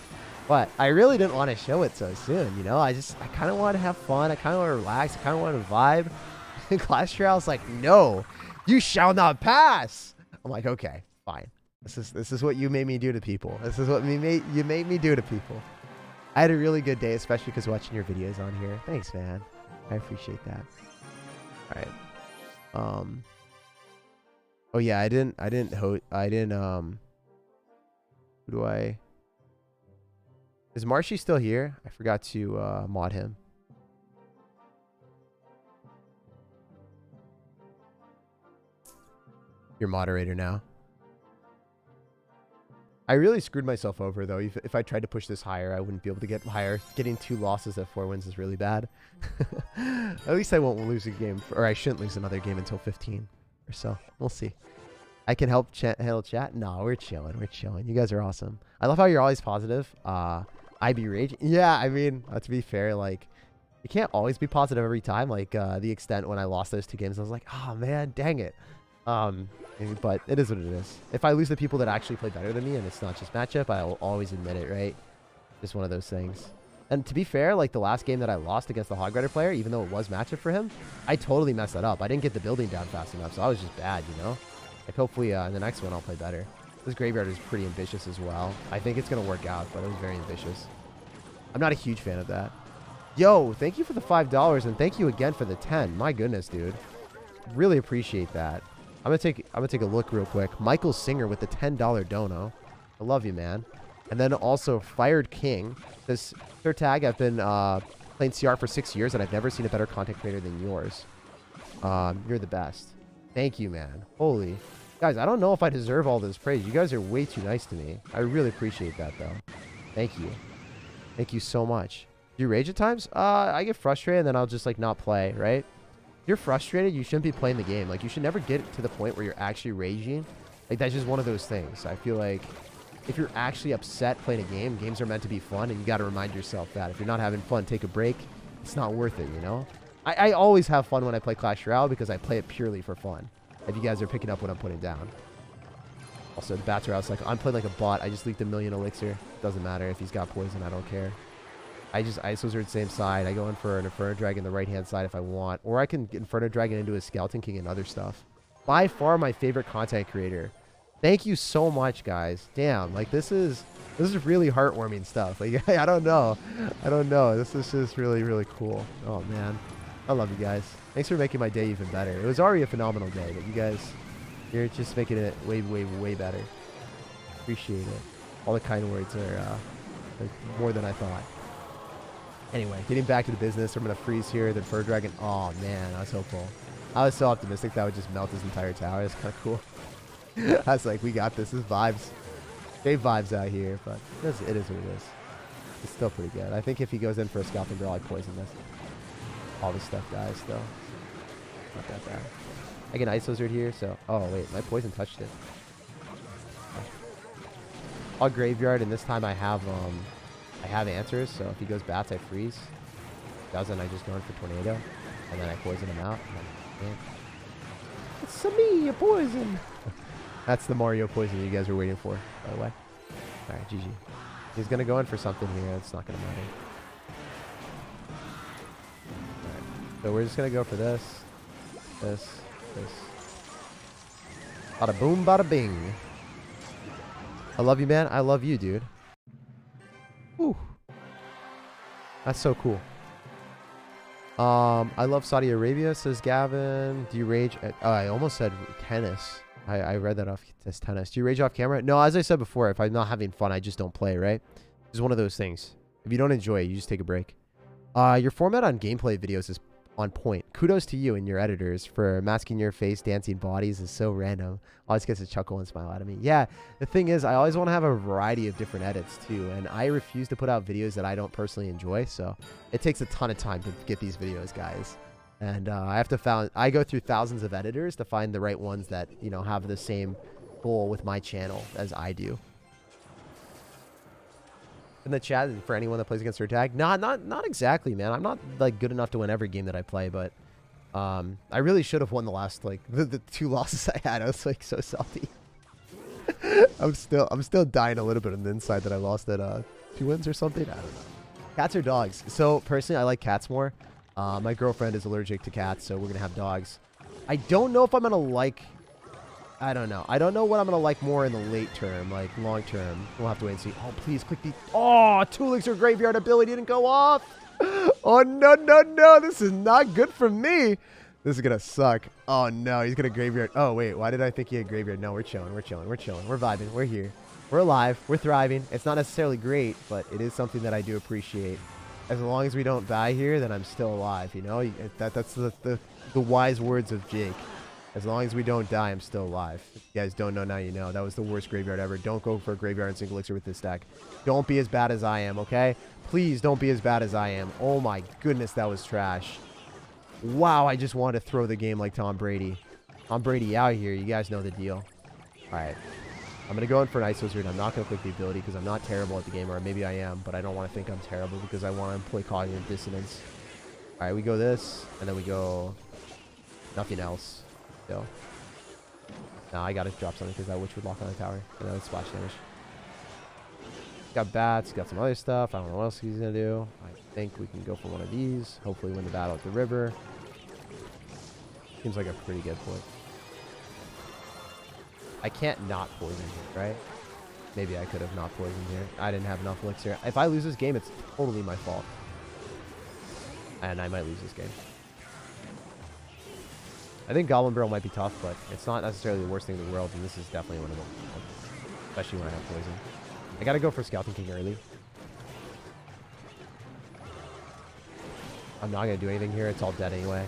But I really didn't want to show it so soon, you know? I kind of want to have fun. I kind of want to relax. I kind of want to vibe. Clash Royale's like, no, you shall not pass. I'm like, okay, fine. This is what you made me do to people. This is what you made me do to people. I had a really good day, especially because watching your videos on here. Thanks, man. I appreciate that. All right. Oh yeah, who do I? Is Marshy still here? I forgot to mod him. You're moderator now. I really screwed myself over, though. If I tried to push this higher, I wouldn't be able to get higher. Getting 2 losses at 4 wins is really bad. At least I won't lose a game, or I shouldn't lose another game until 15 or so. We'll see. I can help handle chat. No, we're chilling. We're chilling. You guys are awesome. I love how you're always positive. I be raging. Yeah, I mean, to be fair, like, you can't always be positive every time. Like, the extent when I lost those 2 games, I was like, oh, man, dang it. But it is what it is. If I lose the people that actually play better than me, and it's not just matchup, I'll always admit it, right? Just one of those things. And to be fair, like, the last game that I lost against the Hog Rider player, even though it was matchup for him, I totally messed that up. I didn't get the building down fast enough, so I was just bad, you know? Like, hopefully, in the next one, I'll play better. This graveyard is pretty ambitious as well. I think it's going to work out, but it was very ambitious. I'm not a huge fan of that. Yo, thank you for the $5, and thank you again for the 10. My goodness, dude. Really appreciate that. I'm gonna take a look real quick. Michael Singer with the $10 dono. I love you, man. And then also Fired King. This SIRTAG, I've been playing CR for 6 years, and I've never seen a better content creator than yours. You're the best. Thank you, man. Holy. Guys, I don't know if I deserve all this praise. You guys are way too nice to me. I really appreciate that, though. Thank you. Thank you so much. Do you rage at times? I get frustrated, and then I'll just, like, not play, right? If you're frustrated, you shouldn't be playing the game. Like, you should never get to the point where you're actually raging. Like, that's just one of those things. I feel like if you're actually upset playing a game, games are meant to be fun, and you got to remind yourself that if you're not having fun, take a break. It's not worth it, you know? I always have fun when I play Clash Royale because I play it purely for fun. If you guys are picking up what I'm putting down. Also, the bats are out. Like, I'm playing like a bot. I just leaked a million elixir. Doesn't matter if he's got poison. I don't care. I just ISOs are the same side. I go in for an Inferno Dragon the right-hand side if I want. Or I can get Inferno Dragon into a Skeleton King and other stuff. By far my favorite content creator. Thank you so much, guys. Damn, like this is really heartwarming stuff. Like I don't know. This is just really, really cool. Oh man. I love you guys. Thanks for making my day even better. It was already a phenomenal day, but you guys, you're just making it way, way, way better. Appreciate it. All the kind words are like more than I thought. Anyway, getting back to the business. I'm gonna freeze here. The Fur Dragon. Oh man, I was hopeful. I was so optimistic that would just melt his entire tower. It's kind of cool. I was like, we got this. This vibes. Great vibes out here, but it is what it is. It's still pretty good. I think if he goes in for a Scalping Girl, I poison this. All this stuff dies, though. Not that bad. I get ISOs right here, so... Oh, wait. My poison touched it. I'll Graveyard, and this time I have answers, so if he goes bats, I freeze. If he doesn't, I just go in for Tornado, and then I poison him out. And then, it's me, a poison! That's the Mario poison you guys were waiting for, by the way. Alright, GG. He's going to go in for something here. It's not going to matter. Alright. So we're just going to go for this. This. Bada boom, bada bing. I love you, man. I love you, dude. Whew. That's so cool. I love Saudi Arabia, says Gavin. Do you rage at... Oh, I almost said tennis. I read that off as tennis. Do you rage off camera? No, as I said before, if I'm not having fun, I just don't play, right? It's one of those things. If you don't enjoy it, you just take a break. Your format on gameplay videos is on point. Kudos to you and your editors for masking your face, dancing bodies is so random. Always gets a chuckle and smile out of me. Yeah, the thing is, I always want to have a variety of different edits too, and I refuse to put out videos that I don't personally enjoy, so it takes a ton of time to get these videos, guys. And I go through thousands of editors to find the right ones that, you know, have the same goal with my channel as I do. In the chat, for anyone that plays against SIRTAG, not exactly, man. I'm not like good enough to win every game that I play, but I really should have won the last the 2 losses I had. I was like so salty. I'm still dying a little bit on the inside that I lost at 2 wins or something. I don't know. Cats or dogs? So personally, I like cats more. My girlfriend is allergic to cats, so we're gonna have dogs. I don't know if I'm gonna like... I don't know. I don't know what I'm gonna like more in the late term, like long term. We'll have to wait and see. Oh, please click the... Oh, 2 Elixir Graveyard ability didn't go off. Oh, no. This is not good for me. This is gonna suck. Oh, no. He's gonna Graveyard. Oh, wait. Why did I think he had Graveyard? No, we're chilling. We're vibing. We're here. We're alive. We're thriving. It's not necessarily great, but it is something that I do appreciate. As long as we don't die here, then I'm still alive, you know? That's the wise words of Jake. As long as we don't die, I'm still alive. If you guys don't know, now you know. That was the worst graveyard ever. Don't go for a graveyard and single elixir with this deck. Don't be as bad as I am, okay? Please don't be as bad as I am. Oh my goodness, that was trash. Wow, I just wanted to throw the game like Tom Brady. Tom Brady out here. You guys know the deal. All right. I'm going to go in for an Ice Wizard. I'm not going to click the ability because I'm not terrible at the game, or maybe I am, but I don't want to think I'm terrible because I want to employ cognitive dissonance. All right, we go this, and then we go nothing else. So, now I got to drop something because that witch would lock on the tower, and then it's splash damage. Got bats, got some other stuff. I don't know what else he's going to do. I think we can go for one of these. Hopefully win the battle at the river. Seems like a pretty good point. I can't not poison here, right? Maybe I could have not poisoned here. I didn't have enough elixir. If I lose this game, it's totally my fault. And I might lose this game. I think Goblin Barrel might be tough, but it's not necessarily the worst thing in the world, and this is definitely one of them. Especially when I have poison. I gotta go for Scouting King early. I'm not gonna do anything here. It's all dead anyway.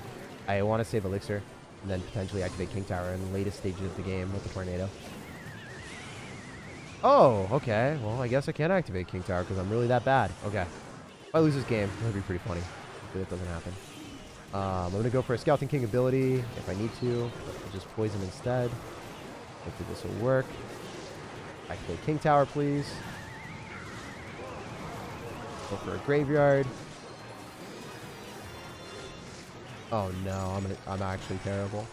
I want to save elixir. And then potentially activate King Tower in the latest stages of the game with the Tornado. Oh, okay. Well, I guess I can't activate King Tower because I'm really that bad. Okay. If I lose this game, it'll be pretty funny. Hopefully that doesn't happen. I'm going to go for a Scouting King ability if I need to. I'll just poison instead. Hopefully this will work. Activate King Tower, please. Go for a graveyard. Oh no, I'm actually terrible.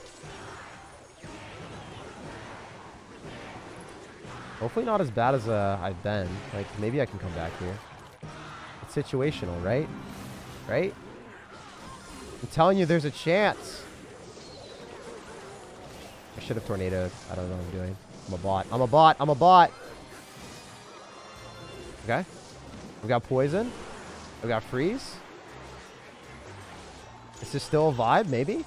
Hopefully not as bad as I've been. Like, maybe I can come back here. It's situational, right? Right? I'm telling you, there's a chance. I should have tornadoed. I don't know what I'm doing. I'm a bot. I'm a bot. I'm a bot. Okay. We got poison. We got freeze. Is this still a vibe? Maybe?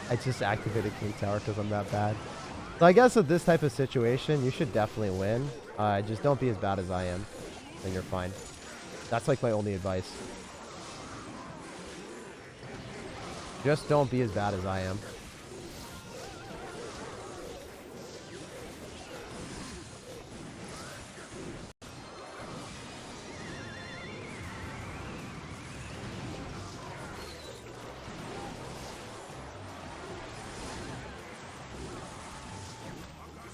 I just activated King Tower because I'm that bad. So I guess with this type of situation, you should definitely win. Just don't be as bad as I am, and you're fine. That's like my only advice. Just don't be as bad as I am.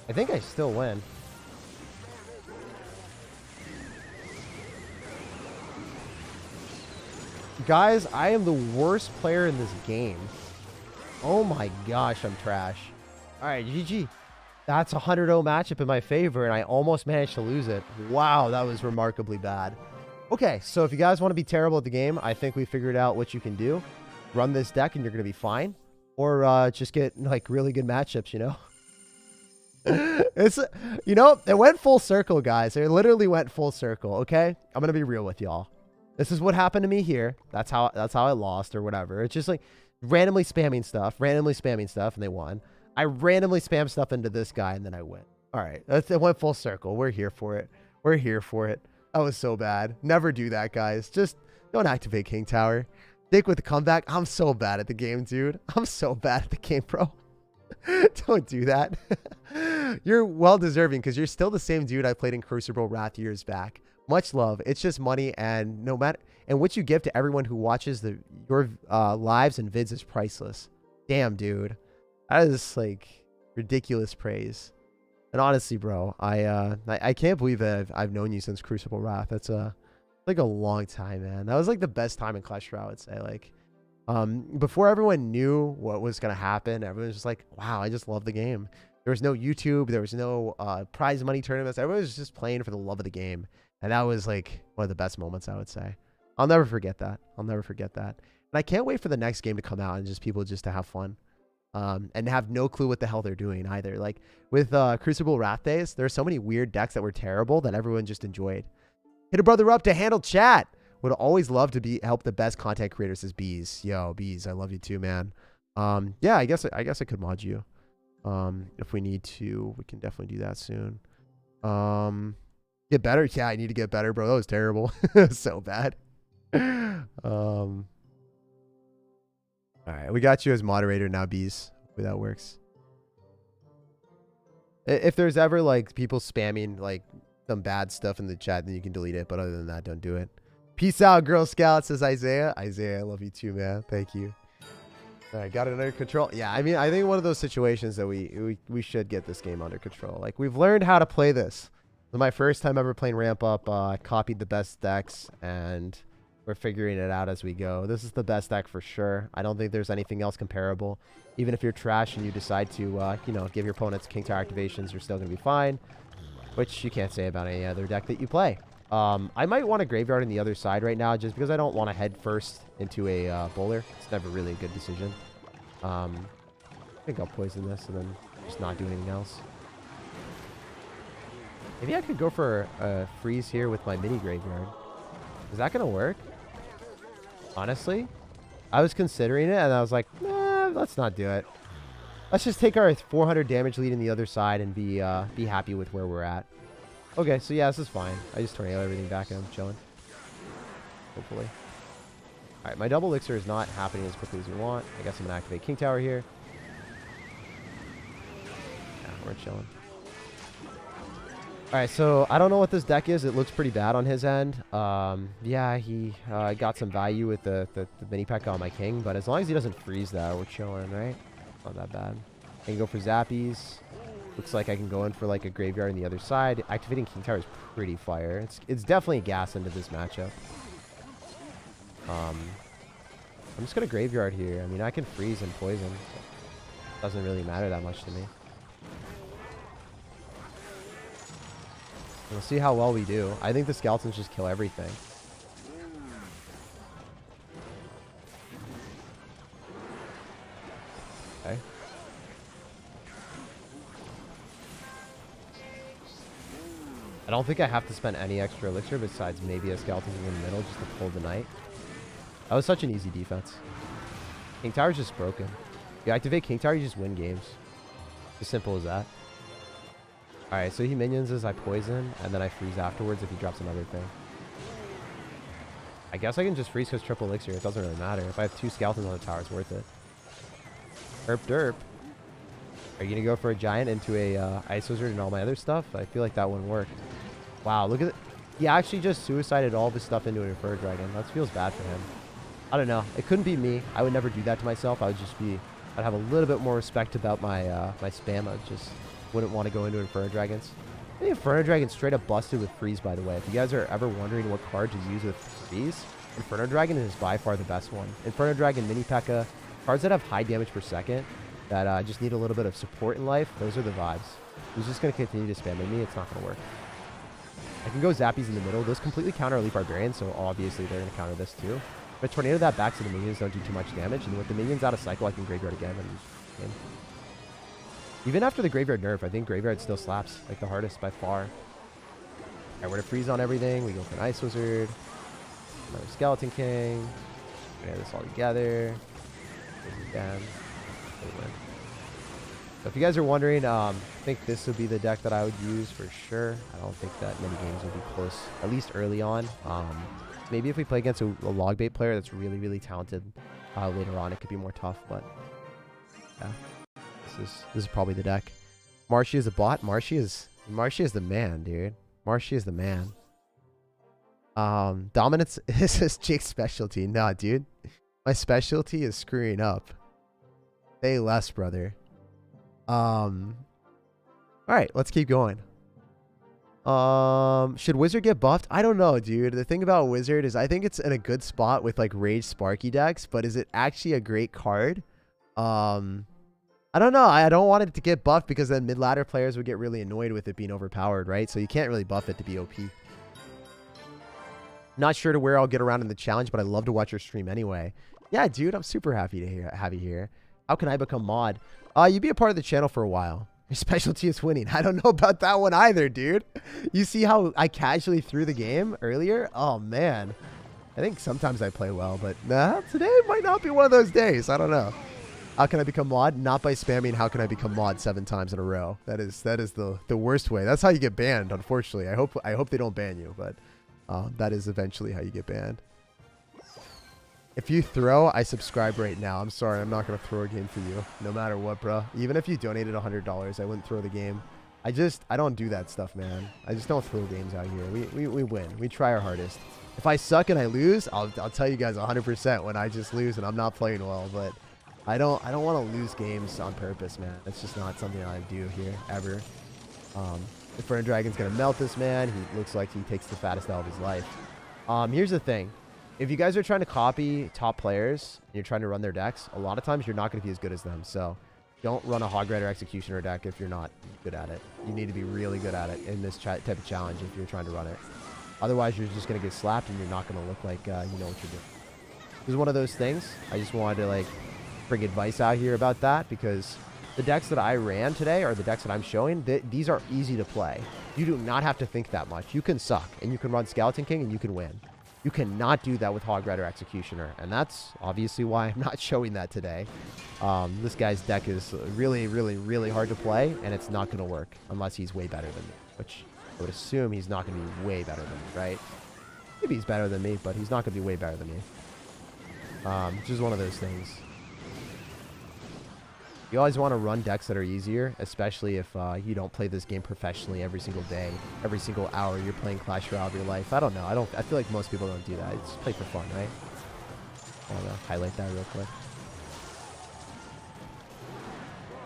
I think I still win. Guys, I am the worst player in this game. Oh my gosh, I'm trash. Alright, GG. That's a 100-0 matchup in my favor, and I almost managed to lose it. Wow, that was remarkably bad. Okay, so if you guys want to be terrible at the game, I think we figured out what you can do. Run this deck and you're going to be fine. Or just get, like, really good matchups, you know? It's, you know, it went full circle, guys. It literally went full circle, okay? I'm going to be real with y'all. This is what happened to me here. That's how I lost or whatever. It's just like randomly spamming stuff, and they won. I randomly spam stuff into this guy, and then I win. All right, it went full circle. We're here for it. We're here for it. That was so bad. Never do that, guys. Just don't activate King Tower. Dick with the comeback. I'm so bad at the game, dude. I'm so bad at the game, bro. Don't do that. You're well deserving because you're still the same dude I played in Crucible Wrath years back. Much love. It's just money, and no matter what you give to everyone who watches your lives and vids is priceless. Damn, dude, that is like ridiculous praise. And honestly, bro, I can't believe I've known you since Crucible Wrath. That's like a long time, man. That was like the best time in Clash Royale, I would say. Like, before everyone knew what was gonna happen, everyone was just like, wow, I just love the game. There was no YouTube, there was no prize money tournaments. Everyone was just playing for the love of the game. And that was like one of the best moments, I would say. I'll never forget that. I'll never forget that. And I can't wait for the next game to come out and just people just to have fun. And have no clue what the hell they're doing either. Like with Crucible Wrath days, there are so many weird decks that were terrible that everyone just enjoyed. Hit a brother up to handle chat. Would always love to help the best content creators as Bees. Yo, Bees, I love you too, man. Yeah, I guess I could mod you. If we need to, we can definitely do that soon. Get better? Yeah, I need to get better, bro. That was terrible. So bad. All right, we got you as moderator now, Bees. Hopefully that works. If there's ever like people spamming like some bad stuff in the chat, then you can delete it. But other than that, don't do it. Peace out, Girl Scout, says Isaiah. Isaiah, I love you too, man. Thank you. All right, got it under control. Yeah, I mean, I think one of those situations that we should get this game under control. Like, we've learned how to play this. This is my first time ever playing Ramp Up. I copied the best decks, and we're figuring it out as we go. This is the best deck for sure. I don't think there's anything else comparable. Even if you're trash and you decide to, you know, give your opponents King Tower activations, you're still going to be fine, which you can't say about any other deck that you play. I might want a graveyard on the other side right now just because I don't want to head first into a bowler. It's never really a good decision. I think I'll poison this and then just not do anything else. Maybe I could go for a freeze here with my mini graveyard. Is that going to work? Honestly, I was considering it and I was like, nah, let's not do it. Let's just take our 400 damage lead in the other side and be happy with where we're at. Okay, so yeah, this is fine. I just tornado everything back and I'm chilling. Hopefully. Alright, my double elixir is not happening as quickly as we want. I guess I'm going to activate King Tower here. Yeah, we're chilling. All right, so I don't know what this deck is. It looks pretty bad on his end. Yeah, he got some value with the mini P.E.K.K.A on my king, but as long as he doesn't freeze that, we're chilling, right? Not that bad. I can go for Zappies. Looks like I can go in for like a graveyard on the other side. Activating King Tower is pretty fire. It's definitely a gas into this matchup. I'm just gonna graveyard here. I mean, I can freeze and poison. So doesn't really matter that much to me. We'll see how well we do. I think the skeletons just kill everything. Okay. I don't think I have to spend any extra elixir besides maybe a skeleton in the middle just to pull the knight. That was such an easy defense. King Tower's just broken. You activate King Tower, you just win games. As simple as that. Alright, so he minions as I poison, and then I freeze afterwards if he drops another thing. I guess I can just freeze because triple elixir. It doesn't really matter. If I have 2 skeletons on the tower, it's worth it. Derp derp. Are you going to go for a giant into a ice wizard and all my other stuff? I feel like that wouldn't work. Wow, look at it. He actually just suicided all of his stuff into an Inferno Dragon. That feels bad for him. I don't know. It couldn't be me. I would never do that to myself. I would just be... I'd have a little bit more respect about my my spam. I just wouldn't want to go into Inferno Dragons. I think Inferno Dragon straight up busted with freeze, by the way. If you guys are ever wondering what card to use with freeze, Inferno Dragon is by far the best one. Inferno Dragon, mini P.E.K.K.A, cards that have high damage per second, that just need a little bit of support in life, those are the vibes. He's just going to continue to spam at me. It's not going to work. I can go Zappies in the middle. Those completely counter Elite Barbarians, so obviously they're going to counter this too. But Tornado that back so the minions don't do too much damage, and with the minions out of cycle, I can Graveyard again. And even after the Graveyard nerf, I think Graveyard still slaps like the hardest by far. Alright, we're to freeze on everything. We go for an Ice Wizard. Another Skeleton King. We have this all together. Again. So if you guys are wondering, I think this would be the deck that I would use for sure. I don't think that many games will be close, at least early on. Maybe if we play against a log bait player that's really, really talented later on, it could be more tough. But yeah, this is probably the deck. Marshy is a bot. Marshy is the man, dude. Marshy is the man. Dominance is Jake's specialty. Nah, dude. My specialty is screwing up. Say less, brother. All right, let's keep going. Should Wizard get buffed? I don't know, dude. The thing about Wizard is I think it's in a good spot with like Rage Sparky decks, but is it actually a great card? I don't know. I don't want it to get buffed because then mid-ladder players would get really annoyed with it being overpowered, right? So you can't really buff it to be OP. Not sure to where I'll get around in the challenge, but I love to watch your stream anyway. Yeah, dude, I'm super happy to have you here. How can I become mod? You be a part of the channel for a while. Your specialty is winning. I don't know about that one either, dude. You see how I casually threw the game earlier? Oh, man. I think sometimes I play well, but nah, today might not be one of those days. I don't know. How can I become mod? Not by spamming how can I become mod 7 times in a row. That is the worst way. That's how you get banned, unfortunately. I hope they don't ban you, but that is eventually how you get banned. If you throw, I subscribe right now. I'm sorry, I'm not going to throw a game for you. No matter what, bro. Even if you donated $100, I wouldn't throw the game. I don't do that stuff, man. I just don't throw games out here. We win. We try our hardest. If I suck and I lose, I'll tell you guys 100% when I just lose and I'm not playing well. But I don't want to lose games on purpose, man. That's just not something I do here, ever. Inferno Dragon's going to melt this man. He looks like he takes the fattest out of his life. Here's the thing. If you guys are trying to copy top players and you're trying to run their decks, a lot of times you're not going to be as good as them. So don't run a Hog Rider Executioner deck if you're not good at it. You need to be really good at it in this type of challenge if you're trying to run it. Otherwise, you're just going to get slapped and you're not going to look like you know what you're doing. This is one of those things. I just wanted to like bring advice out here about that because the decks that I ran today or the decks that I'm showing, these are easy to play. You do not have to think that much. You can suck and you can run Skeleton King and you can win. You cannot do that with Hog Rider Executioner, and that's obviously why I'm not showing that today. This guy's deck is really, really, really hard to play, and it's not going to work unless he's way better than me, which I would assume he's not going to be way better than me, right? Maybe he's better than me, but he's not going to be way better than me. Which is one of those things. You always want to run decks that are easier, especially if you don't play this game professionally every single day, every single hour you're playing Clash Royale of your life. I don't know. I feel like most people don't do that. Just play for fun, right? I want to highlight that real quick.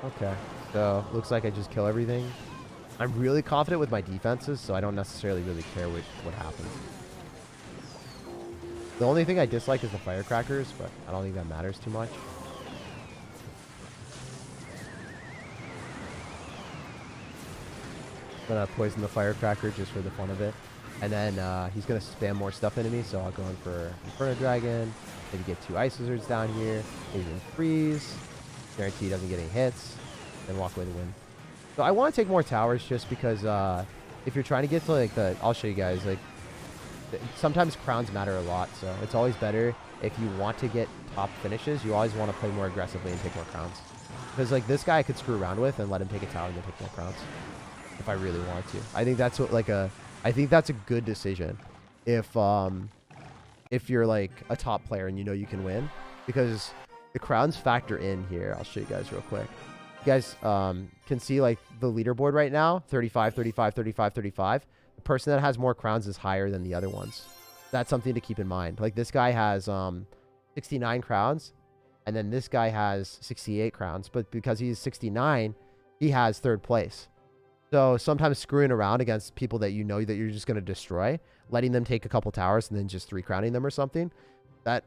Okay, so looks like I just kill everything. I'm really confident with my defenses, so I don't necessarily really care what happens. The only thing I dislike is the firecrackers, but I don't think that matters too much. I'm gonna poison the firecracker just for the fun of it. And then he's gonna spam more stuff into me, so I'll go in for Inferno Dragon, maybe get 2 Ice Wizards down here, maybe even freeze. Guarantee he doesn't get any hits, then walk away to win. So I want to take more towers just because if you're trying to get to like I'll show you guys, like sometimes crowns matter a lot, so it's always better if you want to get top finishes, you always want to play more aggressively and take more crowns. Because like this guy I could screw around with and let him take a tower and then take more crowns if I really want to. I think that's I think that's a good decision if you're like a top player and you know you can win, because the crowns factor in here. I'll show you guys real quick. You guys can see like the leaderboard right now, 35, 35, 35, 35. The person that has more crowns is higher than the other ones. That's something to keep in mind. Like this guy has 69 crowns, and then this guy has 68 crowns. But because he's 69, he has 3rd place. So sometimes screwing around against people that you know that you're just going to destroy, letting them take a couple towers and then just 3-crowning them or something, that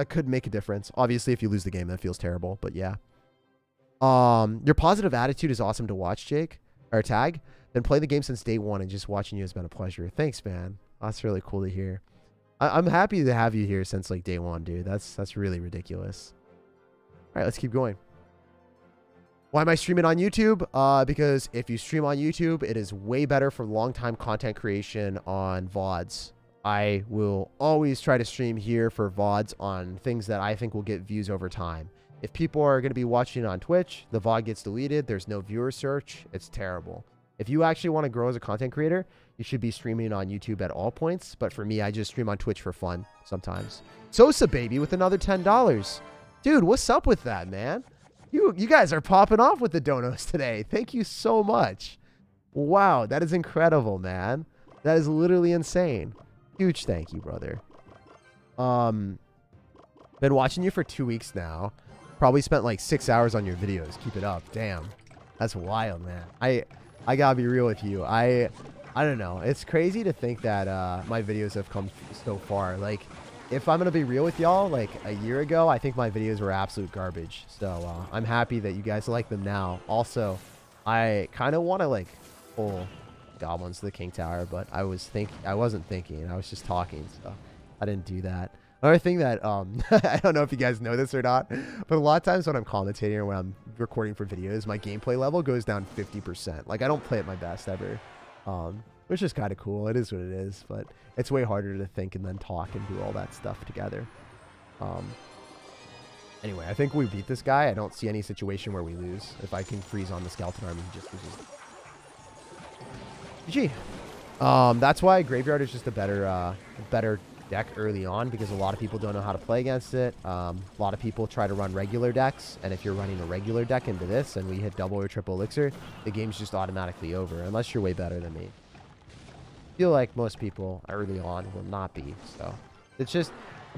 could make a difference. Obviously, if you lose the game, that feels terrible. But yeah. Your positive attitude is awesome to watch, Jake. Or Tag. Been playing the game since day 1, and just watching you has been a pleasure. Thanks, man. That's really cool to hear. I'm happy to have you here since like day 1, dude. That's really ridiculous. All right, let's keep going. Why am I streaming on YouTube? Because if you stream on YouTube, it is way better for long-time content creation on VODs. I will always try to stream here for VODs on things that I think will get views over time. If people are going to be watching on Twitch, the VOD gets deleted. There's no viewer search. It's terrible. If you actually want to grow as a content creator, you should be streaming on YouTube at all points. But for me, I just stream on Twitch for fun sometimes. Sosa Baby with another $10. Dude, what's up with that, man? You guys are popping off with the donos today. Thank you so much. Wow, that is incredible, man. That is literally insane. Huge thank you, brother. Been watching you for 2 weeks now. Probably spent like 6 hours on your videos. Keep it up. Damn. That's wild, man. I gotta be real with you. I don't know. It's crazy to think that my videos have come so far. Like, if I'm gonna be real with y'all, like a year ago, I think my videos were absolute garbage. So I'm happy that you guys like them now. Also, I kind of want to like pull goblins to the king tower, but I wasn't thinking. I was just talking, so I didn't do that. Another thing that I don't know if you guys know this or not, but a lot of times when I'm commentating or when I'm recording for videos, my gameplay level goes down 50%. Like I don't play at my best ever, which is kind of cool. It is what it is, but it's way harder to think and then talk and do all that stuff together. Anyway, I think we beat this guy. I don't see any situation where we lose. If I can freeze on the skeleton army, he just loses. GG. That's why Graveyard is just a better deck early on, because a lot of people don't know how to play against it. A lot of people try to run regular decks, and if you're running a regular deck into this and we hit double or triple elixir, the game's just automatically over, unless you're way better than me. I feel like most people early on will not be, so it's just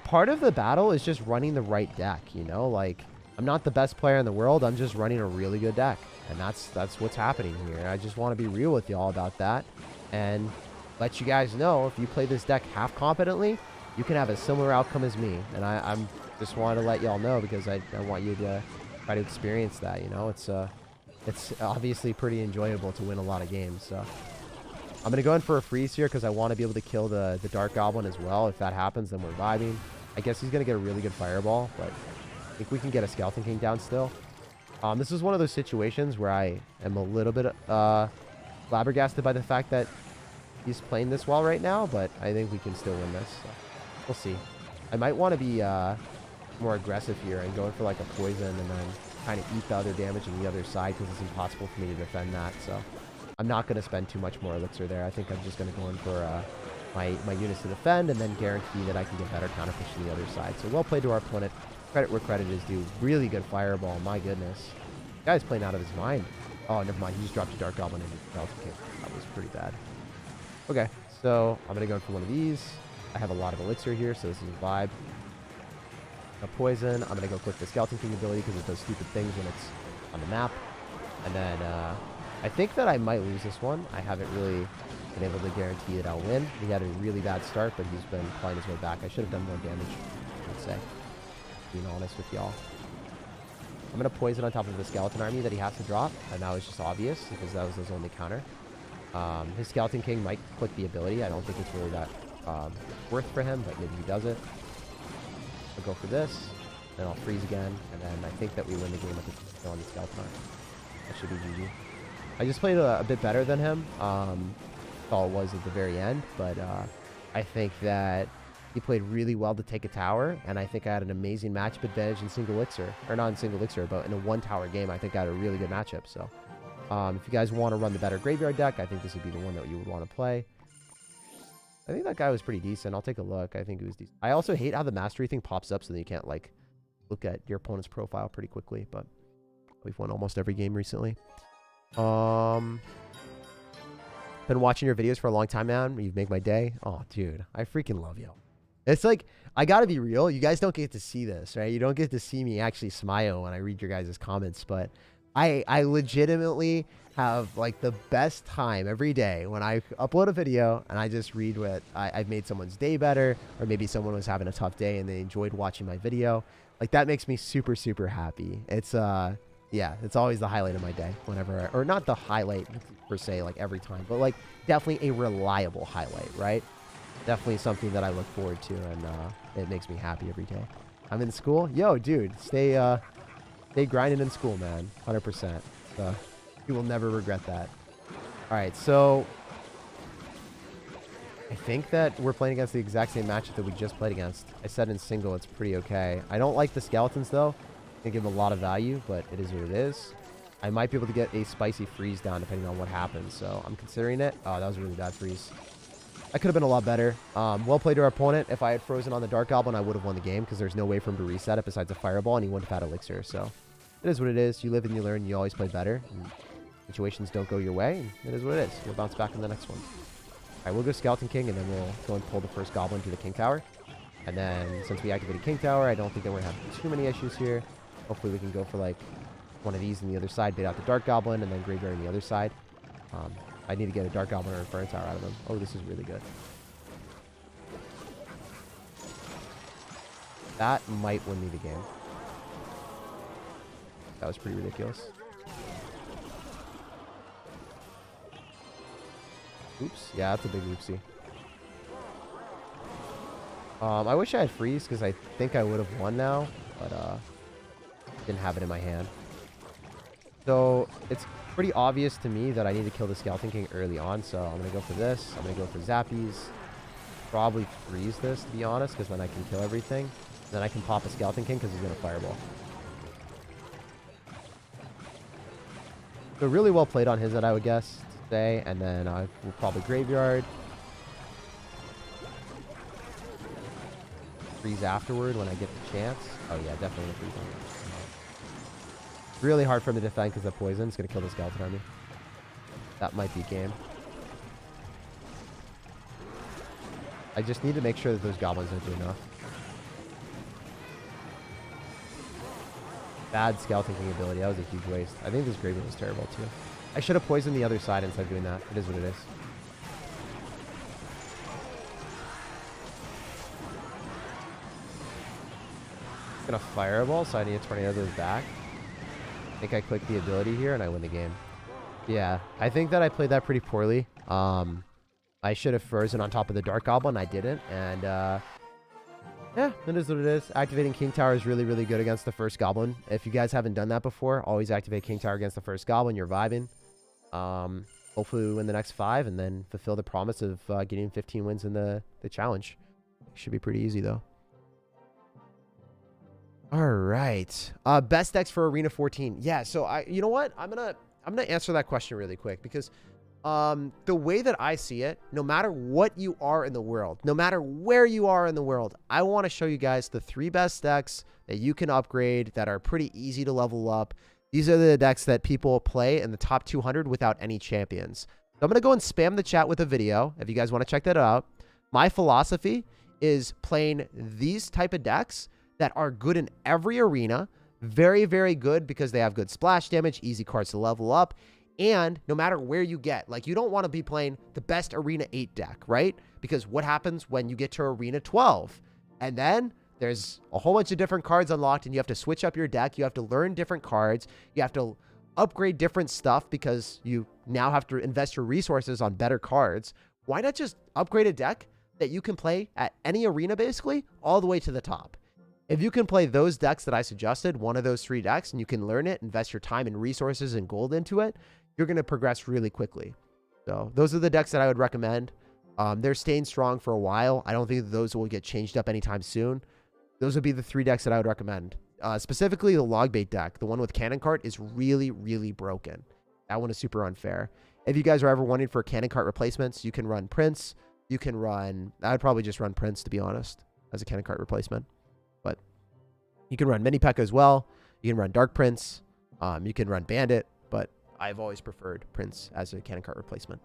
part of the battle is just running the right deck, you know? Like, I'm not the best player in the world, I'm just running a really good deck, and that's what's happening here. I just want to be real with y'all about that and let you guys know, if you play this deck half competently, you can have a similar outcome as me. And I'm just wanted to let y'all know, because I want you to try to experience that, you know? It's obviously pretty enjoyable to win a lot of games. So I'm going to go in for a freeze here because I want to be able to kill the Dark Goblin as well. If that happens, then we're vibing. I guess he's going to get a really good fireball, but I think we can get a Skeleton King down still. This is one of those situations where I am a little bit flabbergasted by the fact that he's playing this well right now, but I think we can still win this. So we'll see. I might want to be more aggressive here and go in for like a poison and then kind of eat the other damage on the other side, because it's impossible for me to defend that. So I'm not going to spend too much more elixir there. I think I'm just going to go in for my units to defend and then guarantee that I can get better counterpush to the other side. So well played to our opponent. Credit where credit is due. Really good fireball. My goodness. Guy's playing out of his mind. Oh, never mind. He just dropped a Dark Goblin into the Skeleton King. That was pretty bad. Okay, so I'm going to go for one of these. I have a lot of elixir here, so this is a vibe. A poison. I'm going to go click the Skeleton King ability because it does stupid things when it's on the map. And then I think that I might lose this one. I haven't really been able to guarantee that I'll win. He had a really bad start, but he's been playing his way back. I should have done more damage, I'd say, being honest with y'all. I'm going to poison on top of the skeleton army that he has to drop, and that was just obvious because that was his only counter. His Skeleton King might click the ability. I don't think it's really that worth for him, but maybe he does it. I'll go for this, then I'll freeze again, and then I think that we win the game with the kill on the skeleton army. That should be GG. I just played a bit better than him. That's all it was at the very end, but I think that he played really well to take a tower, and I think I had an amazing matchup advantage in single elixir, or not in single elixir, but in a one tower game. I think I had a really good matchup. So if you guys want to run the better graveyard deck, I think this would be the one that you would want to play. I think that guy was pretty decent. I'll take a look. I think it was decent. I also hate how the mastery thing pops up so that you can't like look at your opponent's profile pretty quickly, but we've won almost every game recently. Been watching your videos for a long time now. You make my day. Oh, dude, I freaking love you. It's like, I gotta be real. You guys don't get to see this, right? You don't get to see me actually smile when I read your guys' comments, but I legitimately have like the best time every day when I upload a video and I just read what I've made someone's day better, or maybe someone was having a tough day and they enjoyed watching my video. Like, that makes me super, super happy. It's, yeah, it's always the highlight of my day whenever, or not the highlight per se, like every time, but like definitely a reliable highlight, right? Definitely something that I look forward to, and it makes me happy every day. I'm in school. Yo, dude, stay grinding in school, man. 100%. So you will never regret that. All right, so I think that we're playing against the exact same matchup that we just played against. I said in single, it's pretty okay. I don't like the skeletons though. They give them a lot of value, but it is what it is. I might be able to get a spicy freeze down depending on what happens, so I'm considering it. Oh, that was a really bad freeze. I could have been a lot better. Well played to our opponent. If I had frozen on the Dark Goblin, I would have won the game because there's no way for him to reset it besides a Fireball, and he wouldn't have had Elixir. So it is what it is. You live and you learn. You always play better. And situations don't go your way, and it is what it is. We'll bounce back in the next one. All right, we'll go Skeleton King, and then we'll go and pull the first Goblin to the King Tower. And then since we activated King Tower, I don't think that we're going to have too many issues here. Hopefully we can go for like one of these on the other side, bait out the Dark Goblin, and then Graveyard on the other side. I need to get a Dark Goblin or Inferno Tower out of him. Oh, this is really good. That might win me the game. That was pretty ridiculous. Oops. Yeah, that's a big oopsie. I wish I had freeze because I think I would have won now, but didn't have it in my hand. So it's pretty obvious to me that I need to kill the Skeleton King early on, so I'm going to go for this. I'm going to go for Zappies. Probably freeze this, to be honest, because then I can kill everything. Then I can pop a Skeleton King because he's going to Fireball. So really well played on his end, I would guess, today. And then I will probably Graveyard. Freeze afterward when I get the chance. Oh yeah, definitely freeze on it. Really hard for him to defend because the poison is going to kill the Skeleton Army. That might be game. I just need to make sure that those goblins don't do enough. Bad Skeleton King ability. That was a huge waste. I think this Graveyard was terrible too. I should have poisoned the other side instead of doing that. It is what it is. It's going to Fireball, so I need to Tornado those back. I think I clicked the ability here and I win the game. Yeah, I think that I played that pretty poorly. I should have frozen on top of the Dark Goblin. I didn't. And yeah, it is what it is. Activating King Tower is really, really good against the first Goblin. If you guys haven't done that before, always activate King Tower against the first Goblin. You're vibing. Hopefully we win the next 5 and then fulfill the promise of getting 15 wins in the challenge. Should be pretty easy though. All right. Best decks for Arena 14. Yeah, so you know what? I'm gonna answer that question really quick because the way that I see it, no matter what you are in the world, no matter where you are in the world, I want to show you guys the 3 best decks that you can upgrade that are pretty easy to level up. These are the decks that people play in the top 200 without any champions. So I'm going to go and spam the chat with a video if you guys want to check that out. My philosophy is playing these type of decks that are good in every arena. Very, very good because they have good splash damage, easy cards to level up. And no matter where you get, like, you don't want to be playing the best Arena 8 deck, right? Because what happens when you get to Arena 12? And then there's a whole bunch of different cards unlocked, and you have to switch up your deck. You have to learn different cards. You have to upgrade different stuff because you now have to invest your resources on better cards. Why not just upgrade a deck that you can play at any arena, basically, all the way to the top? If you can play those decks that I suggested, one of those 3 decks, and you can learn it, invest your time and resources and gold into it, you're going to progress really quickly. So those are the decks that I would recommend. They're staying strong for a while. I don't think that those will get changed up anytime soon. Those would be the 3 decks that I would recommend. Specifically, the Logbait deck, the one with Cannon Cart, is really, really broken. That one is super unfair. If you guys are ever wanting for Cannon Cart replacements, you can run Prince. You can run... I would probably just run Prince, to be honest, as a Cannon Cart replacement. But you can run Mini P.E.K.K.A as well. You can run Dark Prince. You can run Bandit. But I've always preferred Prince as a Cannon Cart replacement.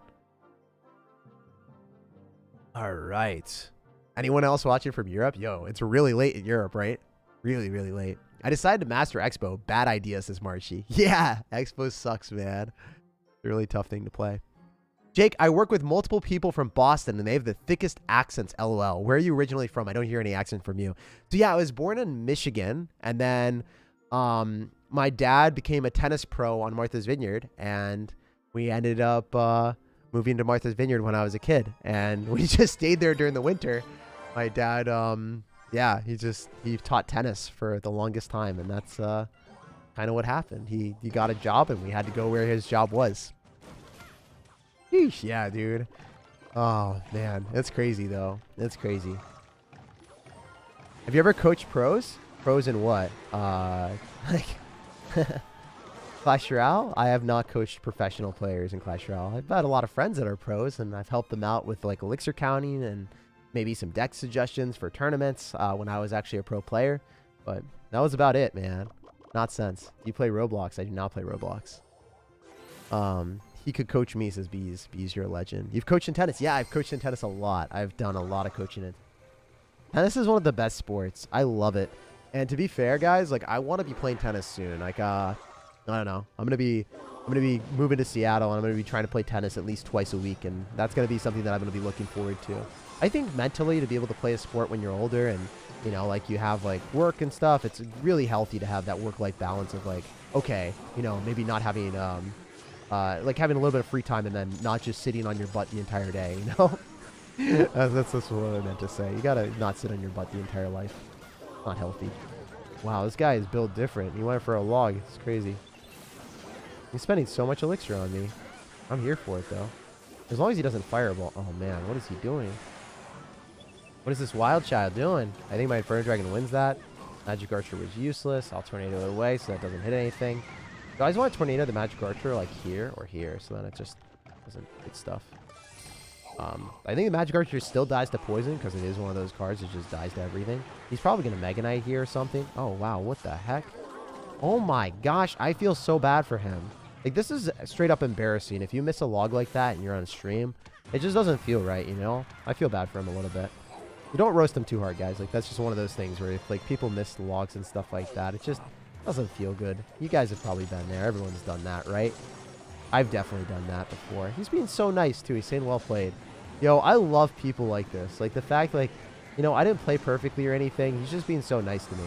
All right. Anyone else watching from Europe? Yo, it's really late in Europe, right? Really, really late. I decided to master Expo. Bad idea, says Marshy. Yeah, Expo sucks, man. It's a really tough thing to play. Jake, I work with multiple people from Boston, and they have the thickest accents, LOL. Where are you originally from? I don't hear any accent from you. So, yeah, I was born in Michigan, and then my dad became a tennis pro on Martha's Vineyard, and we ended up moving to Martha's Vineyard when I was a kid, and we just stayed there during the winter. My dad, yeah, he taught tennis for the longest time, and that's kind of what happened. He got a job, and we had to go where his job was. Yeesh, yeah, dude. Oh, man. That's crazy, though. That's crazy. Have you ever coached pros? Pros in what? Like, Clash Royale? I have not coached professional players in Clash Royale. I've had a lot of friends that are pros, and I've helped them out with, like, elixir counting and maybe some deck suggestions for tournaments when I was actually a pro player. But that was about it, man. Not sense. You play Roblox. I do not play Roblox. He could coach me, says Bees. Bees, you're a legend. You've coached in tennis. Yeah, I've coached in tennis a lot. I've done a lot of coaching in. Tennis is one of the best sports. I love it. And to be fair, guys, like, I want to be playing tennis soon. Like, I don't know. I'm gonna be moving to Seattle, and I'm gonna be trying to play tennis at least twice a week, and that's gonna be something that I'm gonna be looking forward to. I think mentally, to be able to play a sport when you're older, and you know, like, you have like work and stuff, it's really healthy to have that work-life balance of like, okay, you know, maybe not having like having a little bit of free time and then not just sitting on your butt the entire day, you know? that's what I meant to say. You gotta not sit on your butt the entire life. Not healthy. Wow, this guy is built different. He went for a log. It's crazy. He's spending so much elixir on me. I'm here for it, though. As long as he doesn't fireball. Oh, man. What is he doing? What is this wild child doing? I think my Inferno Dragon wins that. Magic Archer was useless. I'll tornado it away so that doesn't hit anything. Do I just want to tornado the Magic Archer like here or here so then it just doesn't hit stuff? I think the Magic Archer still dies to poison because it is one of those cards that just dies to everything. He's probably going to Mega Knight here or something. Oh, wow. What the heck? Oh, my gosh. I feel so bad for him. Like, this is straight up embarrassing. If you miss a log like that and you're on stream, it just doesn't feel right, you know? I feel bad for him a little bit. You don't roast him too hard, guys. Like, that's just one of those things where if, like, people miss logs and stuff like that, it just doesn't feel good. You guys have probably been there. Everyone's done that, right? I've definitely done that before. He's being so nice, too. He's saying well played. Yo, I love people like this. Like, the fact, like, you know, I didn't play perfectly or anything. He's just being so nice to me.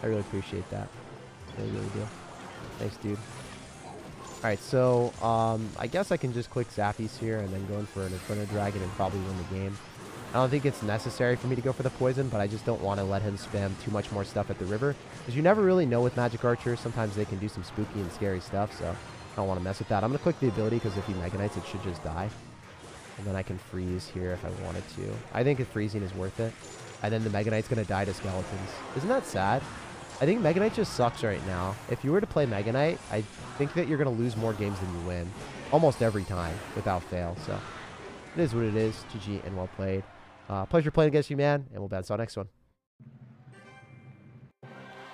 I really appreciate that. I really do. Thanks, dude. Alright, so, I guess I can just click Zappies here and then go in for an Inferno Dragon and probably win the game. I don't think it's necessary for me to go for the poison, but I just don't want to let him spam too much more stuff at the river. Because you never really know with Magic Archers. Sometimes they can do some spooky and scary stuff, so I don't want to mess with that. I'm going to click the ability because if he Mega Knights, it should just die. And then I can freeze here if I wanted to. I think if freezing is worth it. And then the Mega Knight's going to die to skeletons. Isn't that sad? I think Mega Knight just sucks right now. If you were to play Mega Knight, I think that you're going to lose more games than you win. Almost every time, without fail. So, it is what it is. GG and well played. Pleasure playing against you, man. And we'll bounce on next one.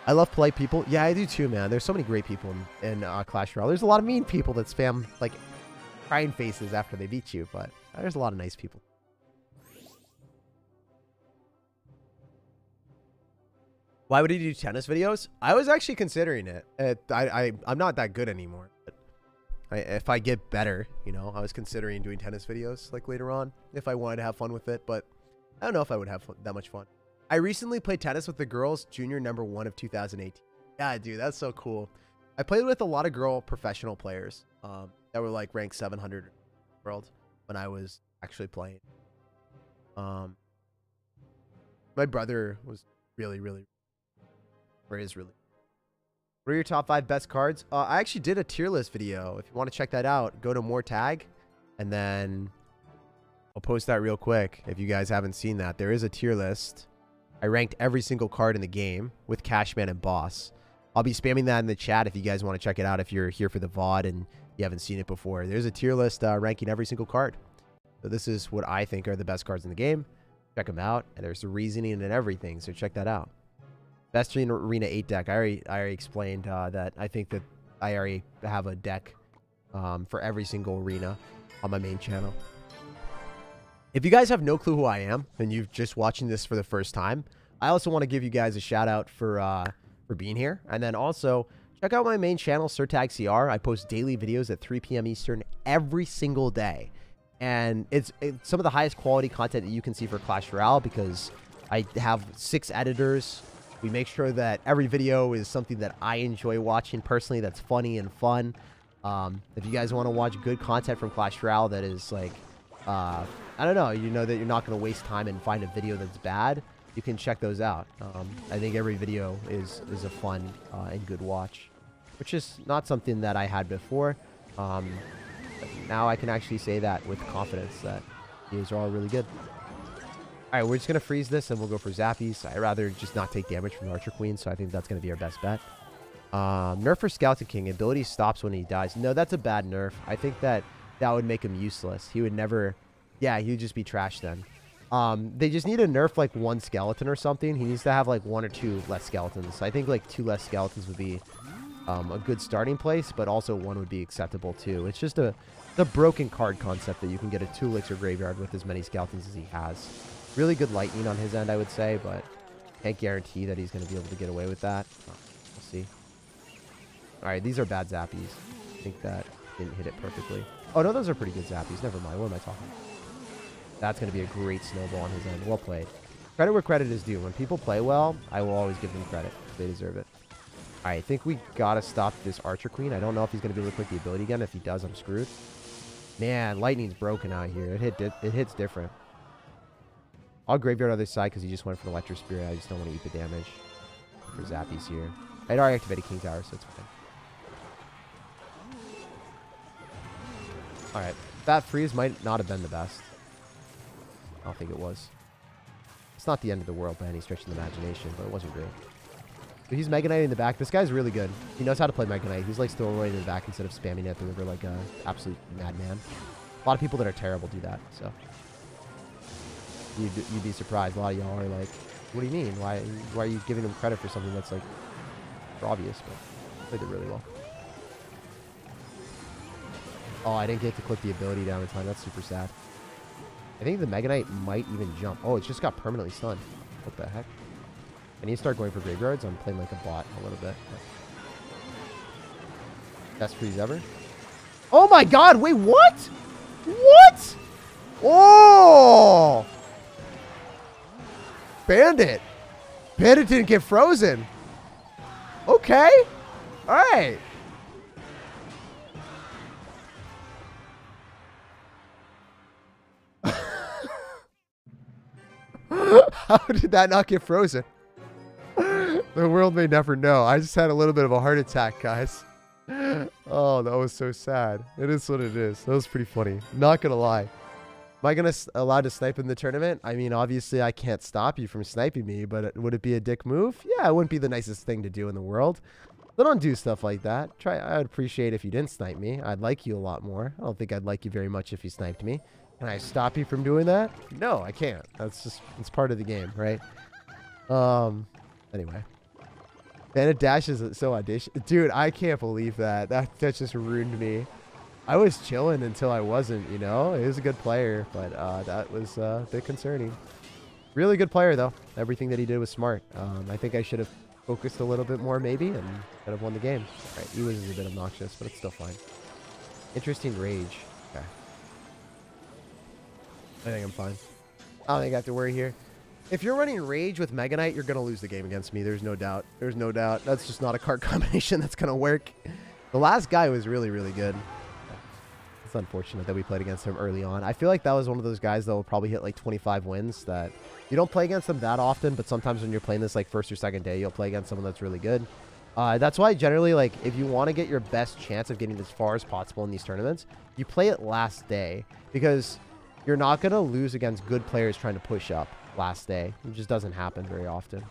I love polite people. Yeah, I do too, man. There's so many great people in Clash Royale. There's a lot of mean people that spam like crying faces after they beat you, but there's a lot of nice people. Why would he do tennis videos? I was actually considering it. I'm not that good anymore. But if I get better, you know, I was considering doing tennis videos like later on if I wanted to have fun with it, but I don't know if I would have that much fun. I recently played tennis with the girls junior #1 of 2018. Yeah, dude, that's so cool. I played with a lot of girl professional players that were like ranked 700 in the world when I was actually playing. My brother was really, or is really. What are your top 5 best cards? I actually did a tier list video. If you want to check that out, go to more tag, and then I'll post that real quick. If you guys haven't seen that, there is a tier list. I ranked every single card in the game with Cashman and Boss. I'll be spamming that in the chat if you guys want to check it out if you're here for the VOD and you haven't seen it before. There's a tier list ranking every single card. So this is what I think are the best cards in the game. Check them out. And there's the reasoning and everything, so check that out. Best Arena 8 deck. I already explained that I think that I already have a deck for every single arena on my main channel. If you guys have no clue who I am and you're just watching this for the first time, I also want to give you guys a shout out for being here. And then also check out my main channel, SIRTAG CR. I post daily videos at 3 p.m. Eastern every single day. And it's some of the highest quality content that you can see for Clash Royale because I have 6 editors. We make sure that every video is something that I enjoy watching personally, that's funny and fun. If you guys want to watch good content from Clash Royale that is like, I don't know, you know that you're not going to waste time and find a video that's bad, you can check those out. I think every video is a fun and good watch, which is not something that I had before. But now I can actually say that with confidence that these are all really good. All right, we're just going to freeze this and we'll go for Zappies. I'd rather just not take damage from the Archer Queen, so I think that's going to be our best bet. Nerf for Skeleton King. Ability stops when he dies. No, that's a bad nerf. I think that would make him useless. He would never... Yeah, he would just be trash then. They just need to nerf like 1 skeleton or something. He needs to have like 1 or 2 less skeletons. I think like 2 less skeletons would be a good starting place, but also 1 would be acceptable too. It's just the broken card concept that you can get a 2 elixir graveyard with as many skeletons as he has. Really good lightning on his end, I would say, but can't guarantee that he's going to be able to get away with that. We'll see. All right, these are bad Zappies. I think that didn't hit it perfectly. Oh, no, those are pretty good Zappies. Never mind. What am I talking about? That's going to be a great snowball on his end. Well played. Credit where credit is due. When people play well, I will always give them credit. They deserve it. All right, I think we got to stop this Archer Queen. I don't know if he's going to be able to click the ability again. If he does, I'm screwed. Man, lightning's broken out here. It hits different. I'll graveyard other side because he just went for the Electro Spirit. I just don't want to eat the damage for Zappies here. I'd already activated King Tower, so it's fine. All right, that freeze might not have been the best. I don't think it was. It's not the end of the world by any stretch of the imagination, but it wasn't great. But he's Mega Knight in the back. This guy's really good. He knows how to play Mega Knight. He's like Stowaway in the back instead of spamming it at the river like an absolute madman. A lot of people that are terrible do that, so. You'd be surprised. A lot of y'all are like, what do you mean? Why are you giving him credit for something that's like obvious? But they did really well. Oh, I didn't get to click the ability down in time. That's super sad. I think the Mega Knight might even jump. Oh, it just got permanently stunned. What the heck? I need to start going for graveyards. I'm playing like a bot a little bit. Best freeze ever. Oh my god, wait, what? What? Oh! Bandit. Bandit didn't get frozen. Okay. All right. How did that not get frozen? The world may never know. I just had a little bit of a heart attack, guys. Oh, that was so sad. It is what it is. That was pretty funny. Not gonna lie. Am I allowed to snipe in the tournament? I mean, obviously I can't stop you from sniping me, but would it be a dick move? Yeah, it wouldn't be the nicest thing to do in the world. But don't do stuff like that. I'd appreciate if you didn't snipe me. I'd like you a lot more. I don't think I'd like you very much if you sniped me. Can I stop you from doing that? No, I can't. That's just, it's part of the game, right? Anyway. Bandit Dash is so audition. Dude, I can't believe that. That just ruined me. I was chilling until I wasn't, you know? He was a good player, but that was a bit concerning. Really good player, though. Everything that he did was smart. I think I should have focused a little bit more, maybe, and could have won the game. All right, he was a bit obnoxious, but it's still fine. Interesting rage. Okay. I think I'm fine. I don't think I have to worry here. If you're running Rage with Mega Knight, you're going to lose the game against me. There's no doubt. There's no doubt. That's just not a card combination that's going to work. The last guy was really, really good. It's unfortunate that we played against him early on. I feel like that was one of those guys that will probably hit like 25 wins that you don't play against them that often, but sometimes when you're playing this like first or second day, you'll play against someone that's really good. That's why generally, like, if you want to get your best chance of getting as far as possible in these tournaments, you play it last day because you're not going to lose against good players trying to push up last day. It just doesn't happen very often.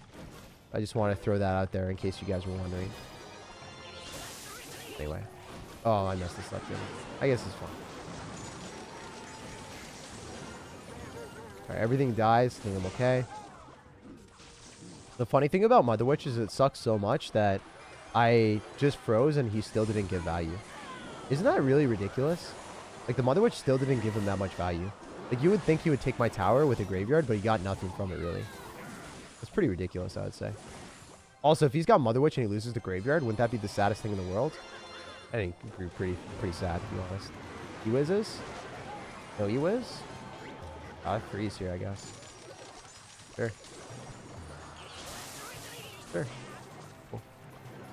I just want to throw that out there in case you guys were wondering. Anyway. Oh, I messed this up, Jimmy. I guess it's fine. Alright, everything dies. I think I'm okay. The funny thing about Mother Witch is it sucks so much that I just froze and he still didn't give value. Isn't that really ridiculous? Like, the Mother Witch still didn't give him that much value. Like, you would think he would take my tower with a graveyard, but he got nothing from it, really. It's pretty ridiculous, I would say. Also, if he's got Mother Witch and he loses the graveyard, wouldn't that be the saddest thing in the world? I think it'd be pretty sad, to be honest. E-Wizzes? No E-Wiz? I'll freeze here, I guess. Sure. Sure. Cool.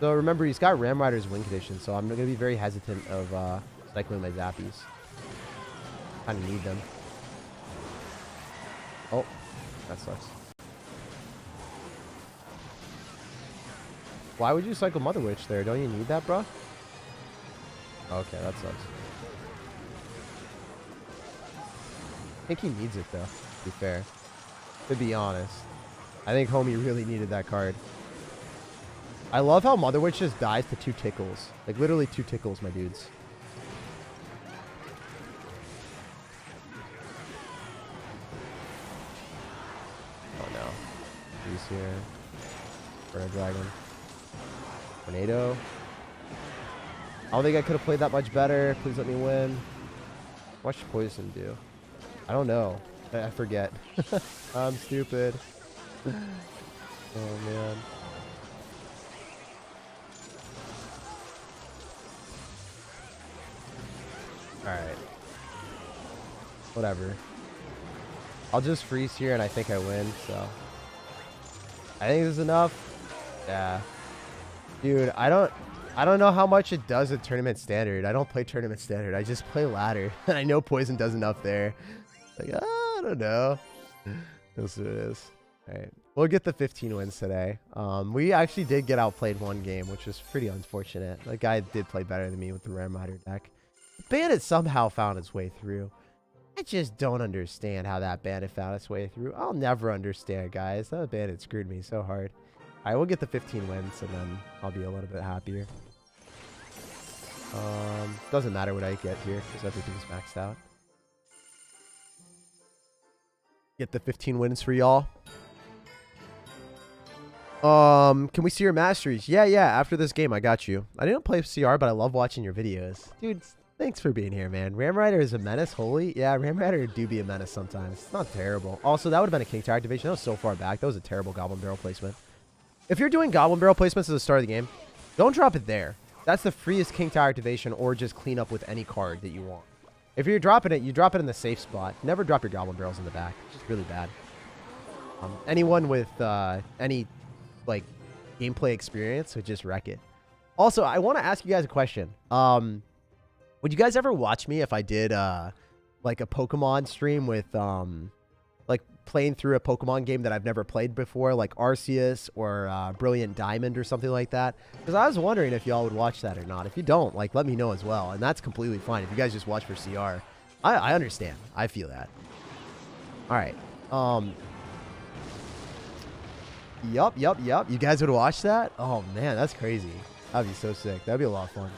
So remember, he's got Ram Rider's win condition, so I'm going to be very hesitant of cycling my Zappies. Kind of need them. Oh, that sucks. Why would you cycle Mother Witch there? Don't you need that, bro? Okay, that sucks. I think he needs it, though, to be fair. To be honest. I think homie really needed that card. I love how Mother Witch just dies to 2 tickles. Like, literally 2 tickles, my dudes. Oh, no. He's here. For a dragon. Tornado. I don't think I could have played that much better. Please let me win. What should Poison do? I don't know. I forget. I'm stupid. Oh, man. Alright. Whatever. I'll just freeze here and I think I win, so. I think this is enough. Yeah. Dude, I don't know how much it does at Tournament Standard. I don't play Tournament Standard. I just play Ladder. And I know Poison does enough there. Like, I don't know. That's what it is. Alright. We'll get the 15 wins today. We actually did get outplayed one game, which was pretty unfortunate. The guy did play better than me with the Ram Rider deck. Bandit somehow found its way through. I just don't understand how that Bandit found its way through. I'll never understand, guys. That Bandit screwed me so hard. Alright, we'll get the 15 wins, and then I'll be a little bit happier. Doesn't matter what I get here, because everything's maxed out. Get the 15 wins for y'all. Can we see your masteries? Yeah, after this game, I got you. I didn't play CR, but I love watching your videos. Dude, thanks for being here, man. Ram Rider is a menace, holy. Yeah, Ram Rider do be a menace sometimes. It's not terrible. Also, that would have been a King Tower activation. That was so far back. That was a terrible Goblin Barrel placement. If you're doing Goblin Barrel placements at the start of the game, don't drop it there. That's the freest King Tower activation, or just clean up with any card that you want. If you're dropping it, you drop it in the safe spot. Never drop your Goblin Barrels in the back. It's just really bad. Anyone with any like gameplay experience would just wreck it. Also, I want to ask you guys a question. Would you guys ever watch me if I did like a Pokemon stream with like playing through a Pokemon game that I've never played before, like Arceus or Brilliant Diamond or something like that? Because I was wondering if y'all would watch that or not. If you don't, like, let me know as well, and that's completely fine. If you guys just watch for CR, I understand. I feel that. All right. Yup. You guys would watch that? Oh man, that's crazy. That'd be so sick. That'd be a lot of fun.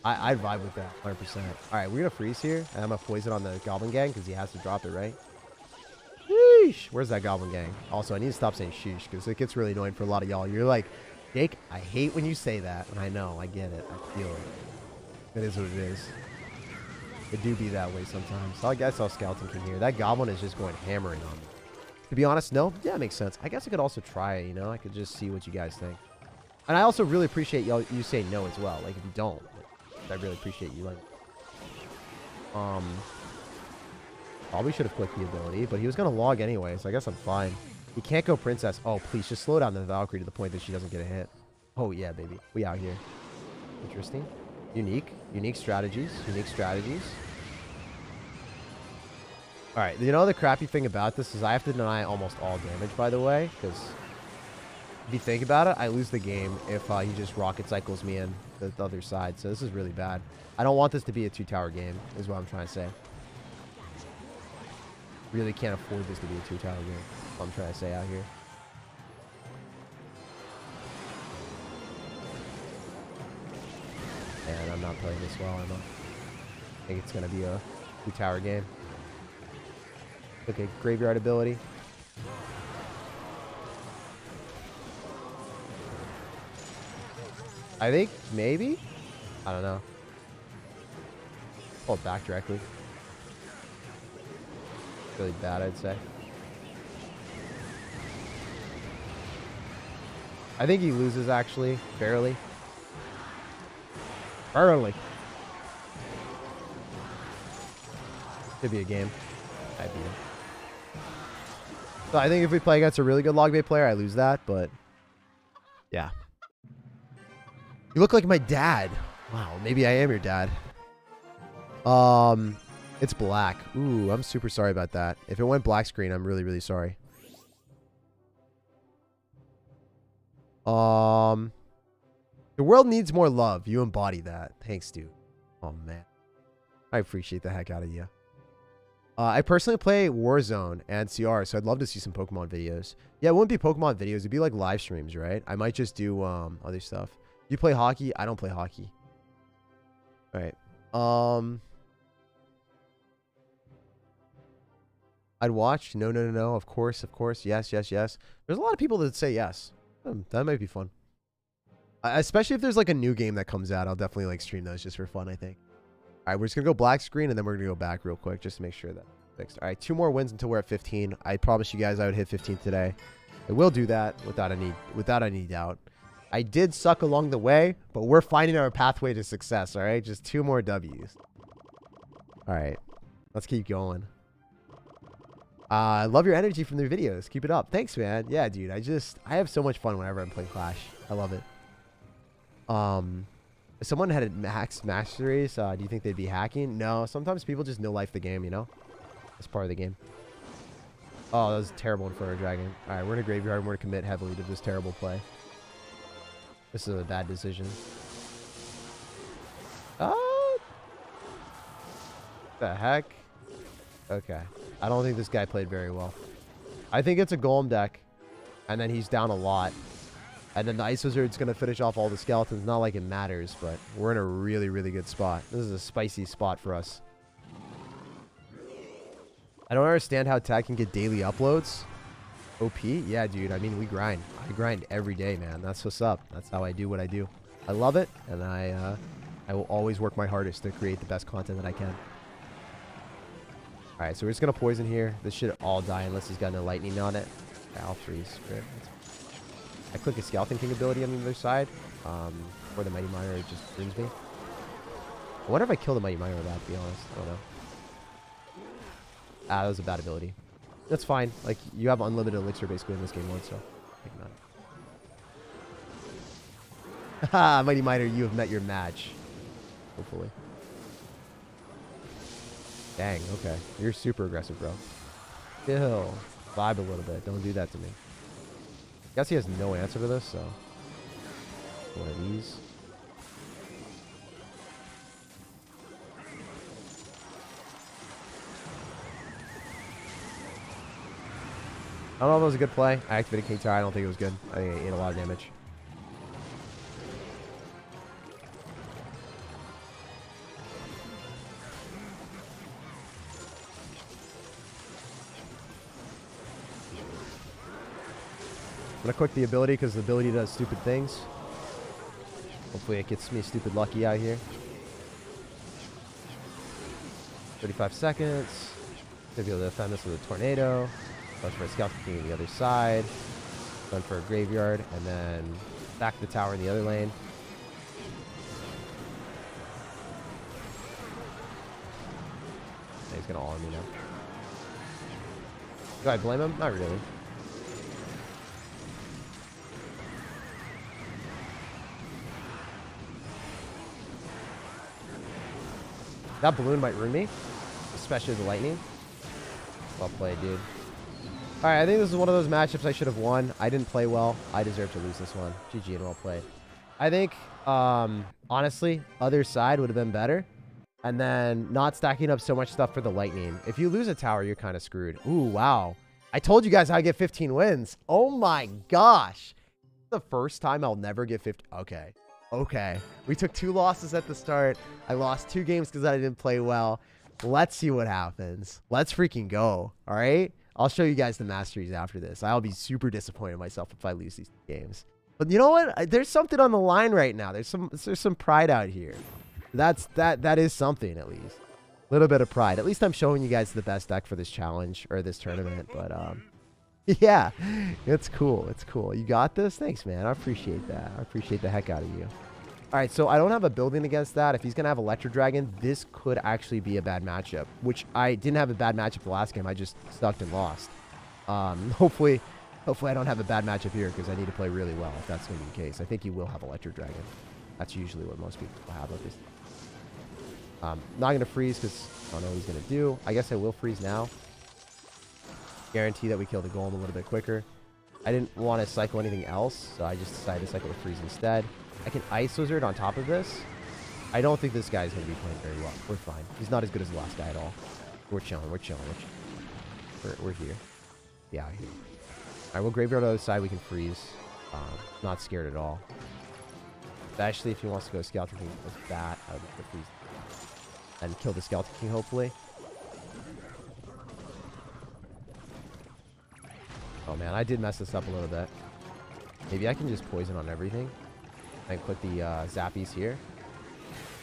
I'd vibe with that 100%. All right, we're gonna freeze here, and I'm gonna poison on the Goblin Gang because he has to drop it, right? Sheesh. Where's that Goblin Gang? Also, I need to stop saying sheesh because it gets really annoying for a lot of y'all. You're like, Jake, I hate when you say that. And I know, I get it. I feel it. It is what it is. It do be that way sometimes. So I guess I'll Skeleton King here. That Goblin is just going hammering on me. To be honest, no. Yeah, it makes sense. I guess I could also try it, you know? I could just see what you guys think. And I also really appreciate you saying no as well. Like, if you don't, I really appreciate you. Like, probably should have clicked the ability, but he was going to log anyway, so I guess I'm fine. He can't go Princess. Oh, please, just slow down the Valkyrie to the point that she doesn't get a hit. Oh, yeah, baby. We out here. Interesting. Unique. Unique strategies. Unique strategies. All right. You know the crappy thing about this is I have to deny almost all damage, by the way, because if you think about it, I lose the game if he just rocket cycles me in the other side. So this is really bad. I don't want this to be a 2-tower game, is what I'm trying to say. Really can't afford this to be a 2-tower game. That's what I'm trying to say out here. And I'm not playing this well, am I? I think it's going to be a 2-tower game. Okay, graveyard ability. I think maybe? I don't know. Pull it back directly. Really bad, I'd say. I think he loses, actually. Barely. Barely. Could be a game. I beat him. So I think if we play against a really good log bait player, I lose that, but yeah. You look like my dad. Wow, maybe I am your dad. It's black. Ooh, I'm super sorry about that. If it went black screen, I'm really, really sorry. The world needs more love. You embody that. Thanks, dude. Oh, man. I appreciate the heck out of you. I personally play Warzone and CR, so I'd love to see some Pokemon videos. Yeah, it wouldn't be Pokemon videos. It'd be like live streams, right? I might just do other stuff. You play hockey? I don't play hockey. All right. I'd watch. No, no, no, no. Of course, of course. Yes, yes, yes. There's a lot of people that say yes. That might be fun. Especially if there's like a new game that comes out. I'll definitely like stream those just for fun, I think. All right, we're just going to go black screen, and then we're going to go back real quick just to make sure that's fixed. All right, 2 more wins until we're at 15. I promised you guys I would hit 15 today. I will do that without any doubt. I did suck along the way, but we're finding our pathway to success, all right? Just 2 more W's. All right, let's keep going. I love your energy from the videos. Keep it up. Thanks, man. Yeah, dude, I have so much fun whenever I'm playing Clash. I love it. If someone had max masteries, do you think they'd be hacking? No, sometimes people just no-life the game, you know? That's part of the game. Oh, that was terrible in front of Dragon. All right, we're in a graveyard, and we're going to commit heavily to this terrible play. This is a bad decision. The heck? Okay. I don't think this guy played very well. I think it's a Golem deck, and then he's down a lot. And then the Ice Wizard's going to finish off all the skeletons. Not like it matters, but we're in a really, really good spot. This is a spicy spot for us. I don't understand how Tag can get daily uploads. OP? Yeah, dude. I mean, we grind. I grind every day, man. That's what's up. That's how I do what I do. I love it, and I will always work my hardest to create the best content that I can. All right, so we're just going to poison here. This should all die unless he's got no lightning on it. Okay, I'll freeze. Great. I click a Skeleton King ability on the other side. Or the Mighty Miner just ruins me. I wonder if I kill the Mighty Miner with that, to be honest. I don't know. That was a bad ability. That's fine. Like, you have unlimited elixir basically in this game once, so take it out. Haha, Mighty Miner, you have met your match. Hopefully. Dang, okay. You're super aggressive, bro. Chill. Vibe a little bit. Don't do that to me. I guess he has no answer to this, so one of these. I don't know if it was a good play. I activated King Tower. I don't think it was good. I think it ate a lot of damage. going to click the ability because the ability does stupid things. Hopefully it gets me stupid lucky out here. 35 seconds. Gonna be able to defend this with a tornado. Punch for a Scout King on the other side. Run for a graveyard. And then back the tower in the other lane. He's gonna all me now. Do I blame him? Not really. That balloon might ruin me, especially the lightning. Well played, dude. All right, I think this is one of those matchups I should have won. I didn't play well. I deserve to lose this one. GG and well played. I think, honestly, other side would have been better. And then not stacking up so much stuff for the lightning. If you lose a tower, you're kind of screwed. Ooh, wow. I told you guys how I get 15 wins. Oh my gosh. The first time I'll never get 50. Okay. Okay. We took 2 losses at the start. I lost 2 games because I didn't play well. Let's see what happens. Let's freaking go. All right. I'll show you guys the masteries after this. I'll be super disappointed in myself if I lose these games. But you know what? There's something on the line right now. There's some pride out here. That is something, at least. A little bit of pride. At least I'm showing you guys the best deck for this challenge or this tournament. But yeah, it's cool. It's cool. You got this? Thanks, man. I appreciate that. I appreciate the heck out of you. All right, so I don't have a building against that. If he's going to have Electro Dragon, this could actually be a bad matchup, which I didn't have a bad matchup the last game. I just sucked and lost. Hopefully I don't have a bad matchup here because I need to play really well if that's going to be the case. I think he will have Electro Dragon. That's usually what most people have with this. Not going to freeze because I don't know what he's going to do. I guess I will freeze now. Guarantee that we kill the golem a little bit quicker. I didn't want to cycle anything else, so I just decided to cycle the freeze instead. I can Ice Wizard on top of this. I don't think this guy's going to be playing very well. We're fine. He's not as good as the last guy at all. We're chilling. We're chilling. We're here. Yeah, here. All right, we'll graveyard on the other side. We can freeze. Not scared at all. Especially if he wants to go Skeleton King with that. I would like to freeze and kill the Skeleton King, hopefully. Oh, man. I did mess this up a little bit. Maybe I can just poison on everything. And click the zappies here.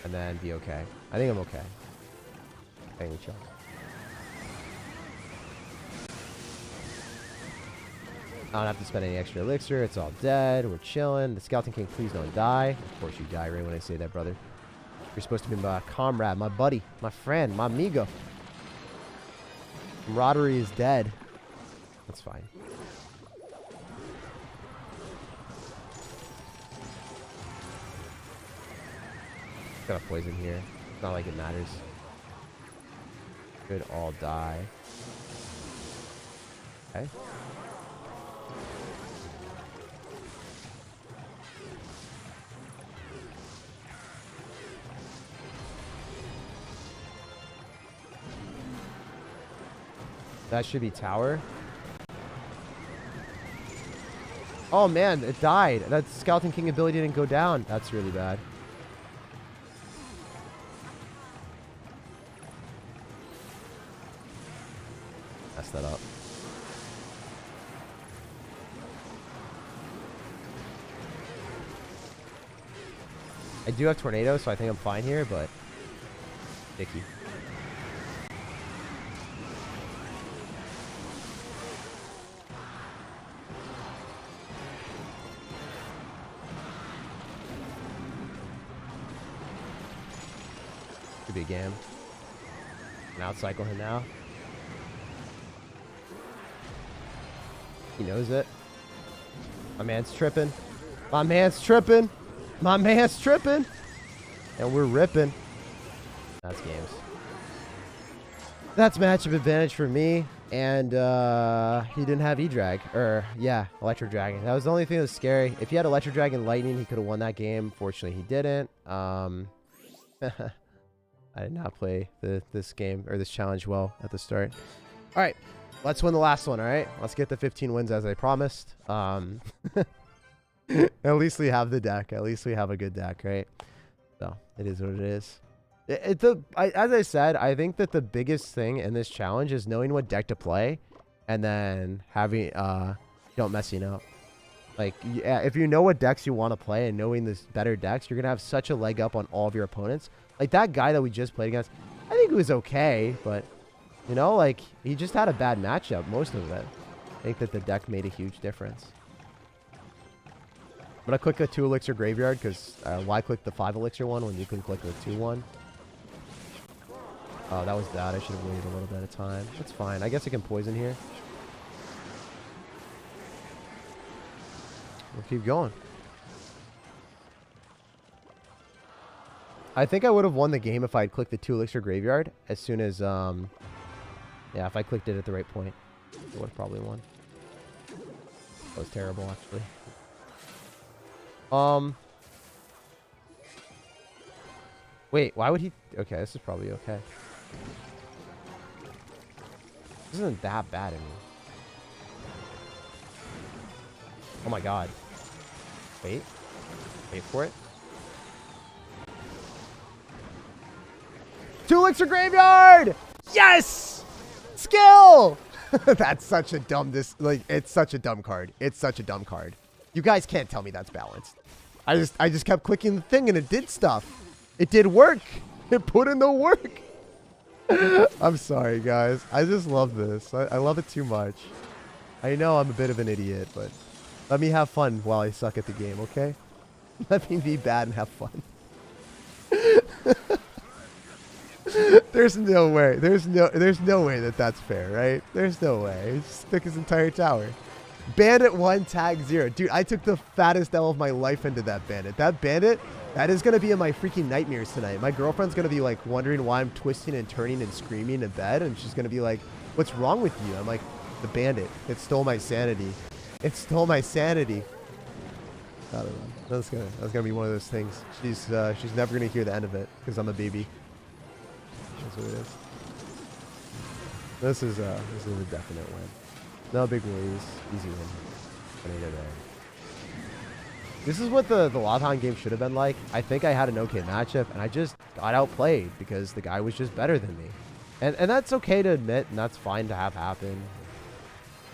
And then be okay. I think I'm okay. I think we chill. I don't have to spend any extra elixir. It's all dead. We're chilling. The Skeleton King, please don't die. Of course you die right when I say that, brother. You're supposed to be my comrade, my buddy, my friend, my amigo. Camaraderie is dead. That's fine. Got a poison here. It's not like it matters. Could all die. Okay. That should be tower. Oh man, it died. That Skeleton King ability didn't go down. That's really bad. Messed that up. I do have tornado, so I think I'm fine here, but icky. Could be a game. Can outcycle him now. He knows it. My man's tripping. My man's tripping. My man's tripping. And we're ripping. That's games. That's matchup advantage for me. And he didn't have E-Drag. Or, yeah, Electro Dragon. That was the only thing that was scary. If he had Electro Dragon Lightning, he could have won that game. Fortunately, he didn't. I did not play this game or this challenge well at the start. All right. Let's win the last one, all right? Let's get the 15 wins as I promised. At least we have the deck. At least we have a good deck, right? So, it is what it is. As I said, I think that the biggest thing in this challenge is knowing what deck to play and then having don't messing up. Like, yeah, if you know what decks you want to play and knowing this better decks, you're going to have such a leg up on all of your opponents. Like, that guy that we just played against, I think it was okay, but, you know, like, he just had a bad matchup, most of it. I think that the deck made a huge difference. I'm going to click a 2 elixir graveyard, because why click the 5 elixir one when you can click the 2 one? Oh, that was bad. I should have waited a little bit of time. That's fine. I guess I can poison here. We'll keep going. I think I would have won the game if I had clicked the 2 elixir graveyard as soon as, yeah, if I clicked it at the right point. I would have probably won. That was terrible, actually. Wait, why would he? Okay, this is probably okay. This isn't that bad, I mean. Oh my god. Wait. Wait for it. 2 elixir graveyard! Yes! Skill! That's such a dumb, it's such a dumb card. It's such a dumb card. You guys can't tell me that's balanced. I just kept clicking the thing and it did stuff. It did work. It put in the work. I'm sorry, guys. I just love this. I love it too much. I know I'm a bit of an idiot, but let me have fun while I suck at the game, okay? Let me be bad and have fun. There's no way. There's no way that that's fair, right? There's no way. He just took his entire tower. Bandit 1, tag 0. Dude, I took the fattest L of my life into that bandit. That bandit, that is going to be in my freaking nightmares tonight. My girlfriend's going to be like wondering why I'm twisting and turning and screaming in bed. And she's going to be like, what's wrong with you? I'm like, the bandit. It stole my sanity. It stole my sanity. I don't know. That's gonna be one of those things. She's never gonna hear the end of it because I'm a baby. That's what it is. This is a definite win. No big worries. Easy win. This is what the Lathan game should have been like. I think I had an okay matchup, and I just got outplayed because the guy was just better than me. And that's okay to admit, and that's fine to have happen.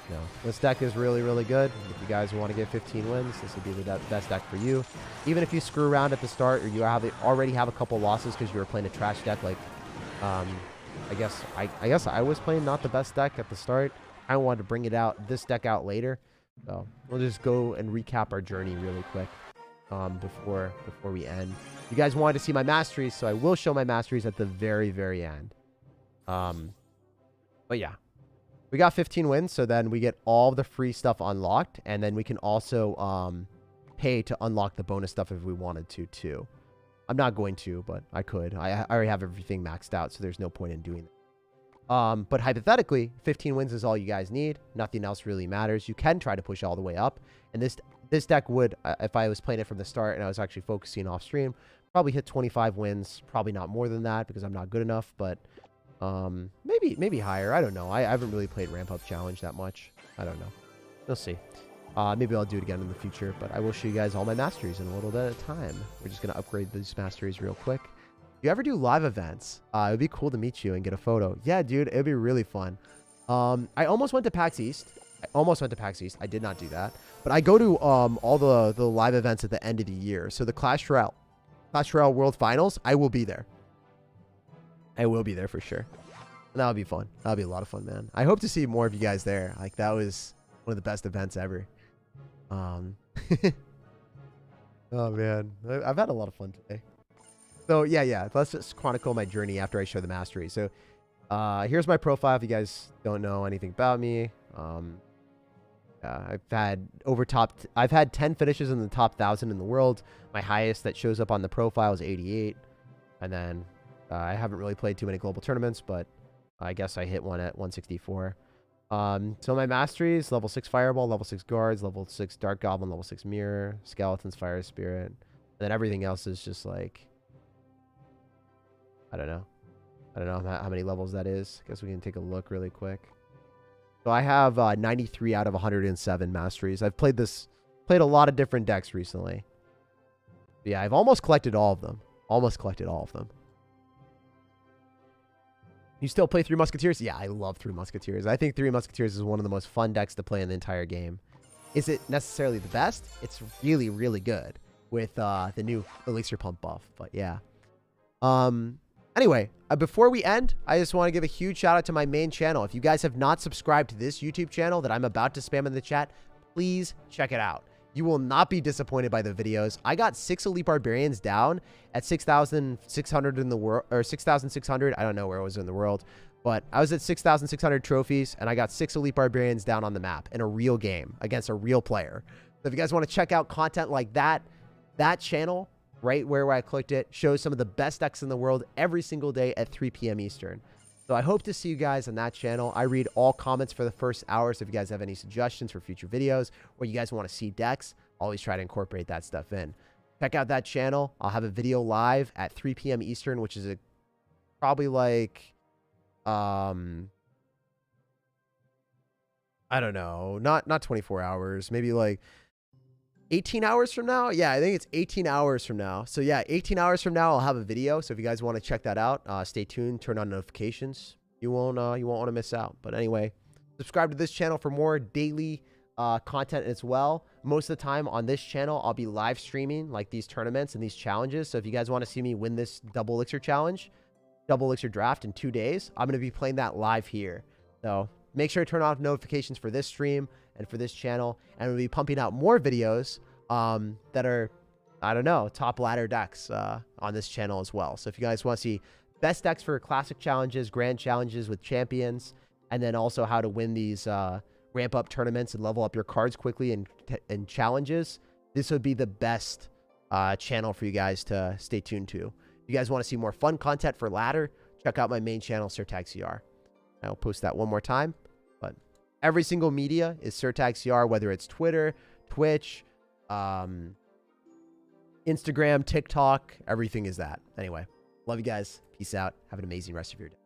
You know, this deck is really, really good. If you guys want to get 15 wins, this would be the best deck for you. Even if you screw around at the start, or you already have a couple losses because you were playing a trash deck, like, I guess I was playing not the best deck at the start. I wanted to bring this deck out later. So we'll just go and recap our journey really quick before we end. You guys wanted to see my masteries, so I will show my masteries at the very, very end. But yeah. We got 15 wins, so then we get all the free stuff unlocked, and then we can also pay to unlock the bonus stuff if we wanted to, too. I'm not going to, but I could. I already have everything maxed out, so there's no point in doing it. But hypothetically, 15 wins is all you guys need. Nothing else really matters. You can try to push all the way up, and this deck would, if I was playing it from the start and I was actually focusing off stream, probably hit 25 wins. Probably not more than that because I'm not good enough, but maybe higher. I don't know. I haven't really played Ramp Up Challenge that much. I don't know. We'll see. Maybe I'll do it again in the future, but I will show you guys all my masteries in a little bit of time. We're just going to upgrade these masteries real quick. If you ever do live events, it would be cool to meet you and get a photo. Yeah, dude, it'd be really fun. I almost went to PAX East. I did not do that. But I go to all the live events at the end of the year. So the Clash Royale World Finals, I will be there. I will be there for sure. And that would be fun. That would be a lot of fun, man. I hope to see more of you guys there. Like, that was one of the best events ever. Oh, man. I've had a lot of fun today. So, yeah. Let's just chronicle my journey after I show the mastery. So, here's my profile if you guys don't know anything about me. I've had 10 finishes in the top 1,000 in the world. My highest that shows up on the profile is 88. And then I haven't really played too many global tournaments, but I guess I hit one at 164. So my masteries, level 6 Fireball, level 6 Guards, level 6 Dark Goblin, level 6 Mirror, Skeletons, Fire Spirit. And then everything else is just like, I don't know how many levels that is. Guess we can take a look really quick. So I have 93 out of 107 masteries. I've played a lot of different decks recently. But yeah, I've almost collected all of them. You still play Three Musketeers? Yeah, I love Three Musketeers. I think Three Musketeers is one of the most fun decks to play in the entire game. Is it necessarily the best? It's really, really good with the new elixir pump buff. But yeah. Anyway, before we end, I just want to give a huge shout out to my main channel. If you guys have not subscribed to this YouTube channel that I'm about to spam in the chat, please check it out. You will not be disappointed by the videos. I got 6 elite barbarians down at 6,600 in the world, or 6,600. I don't know where it was in the world, but I was at 6,600 trophies, and I got 6 elite barbarians down on the map in a real game against a real player. So if you guys want to check out content like that, that channel right where I clicked it shows some of the best decks in the world every single day at 3 p.m. Eastern. So I hope to see you guys on that channel. I read all comments for the first hour, so if you guys have any suggestions for future videos or you guys want to see decks, always try to incorporate that stuff in. Check out that channel. I'll have a video live at 3 p.m. Eastern, which is probably like, I don't know, not 24 hours, maybe like 18 hours from now. Yeah, I think it's 18 hours from now. So yeah, 18 hours from now, I'll have a video. So if you guys want to check that out, stay tuned, turn on notifications. You won't want to miss out. But anyway, subscribe to this channel for more daily content as well. Most of the time on this channel, I'll be live streaming like these tournaments and these challenges. So if you guys want to see me win this double elixir challenge, double elixir draft in 2 days, I'm going to be playing that live here. So make sure to turn off notifications for this stream and for this channel, and we'll be pumping out more videos that are, I don't know, top ladder decks on this channel as well. So if you guys want to see best decks for classic challenges, grand challenges with champions, and then also how to win these ramp up tournaments and level up your cards quickly and challenges, this would be the best channel for you guys to stay tuned to. If you guys want to see more fun content for ladder, check out my main channel, SIRTAG CR. I'll post that one more time. But every single media is SIRTAG CR, whether it's Twitter, Twitch, Instagram, TikTok, everything is that. Anyway, love you guys. Peace out. Have an amazing rest of your day.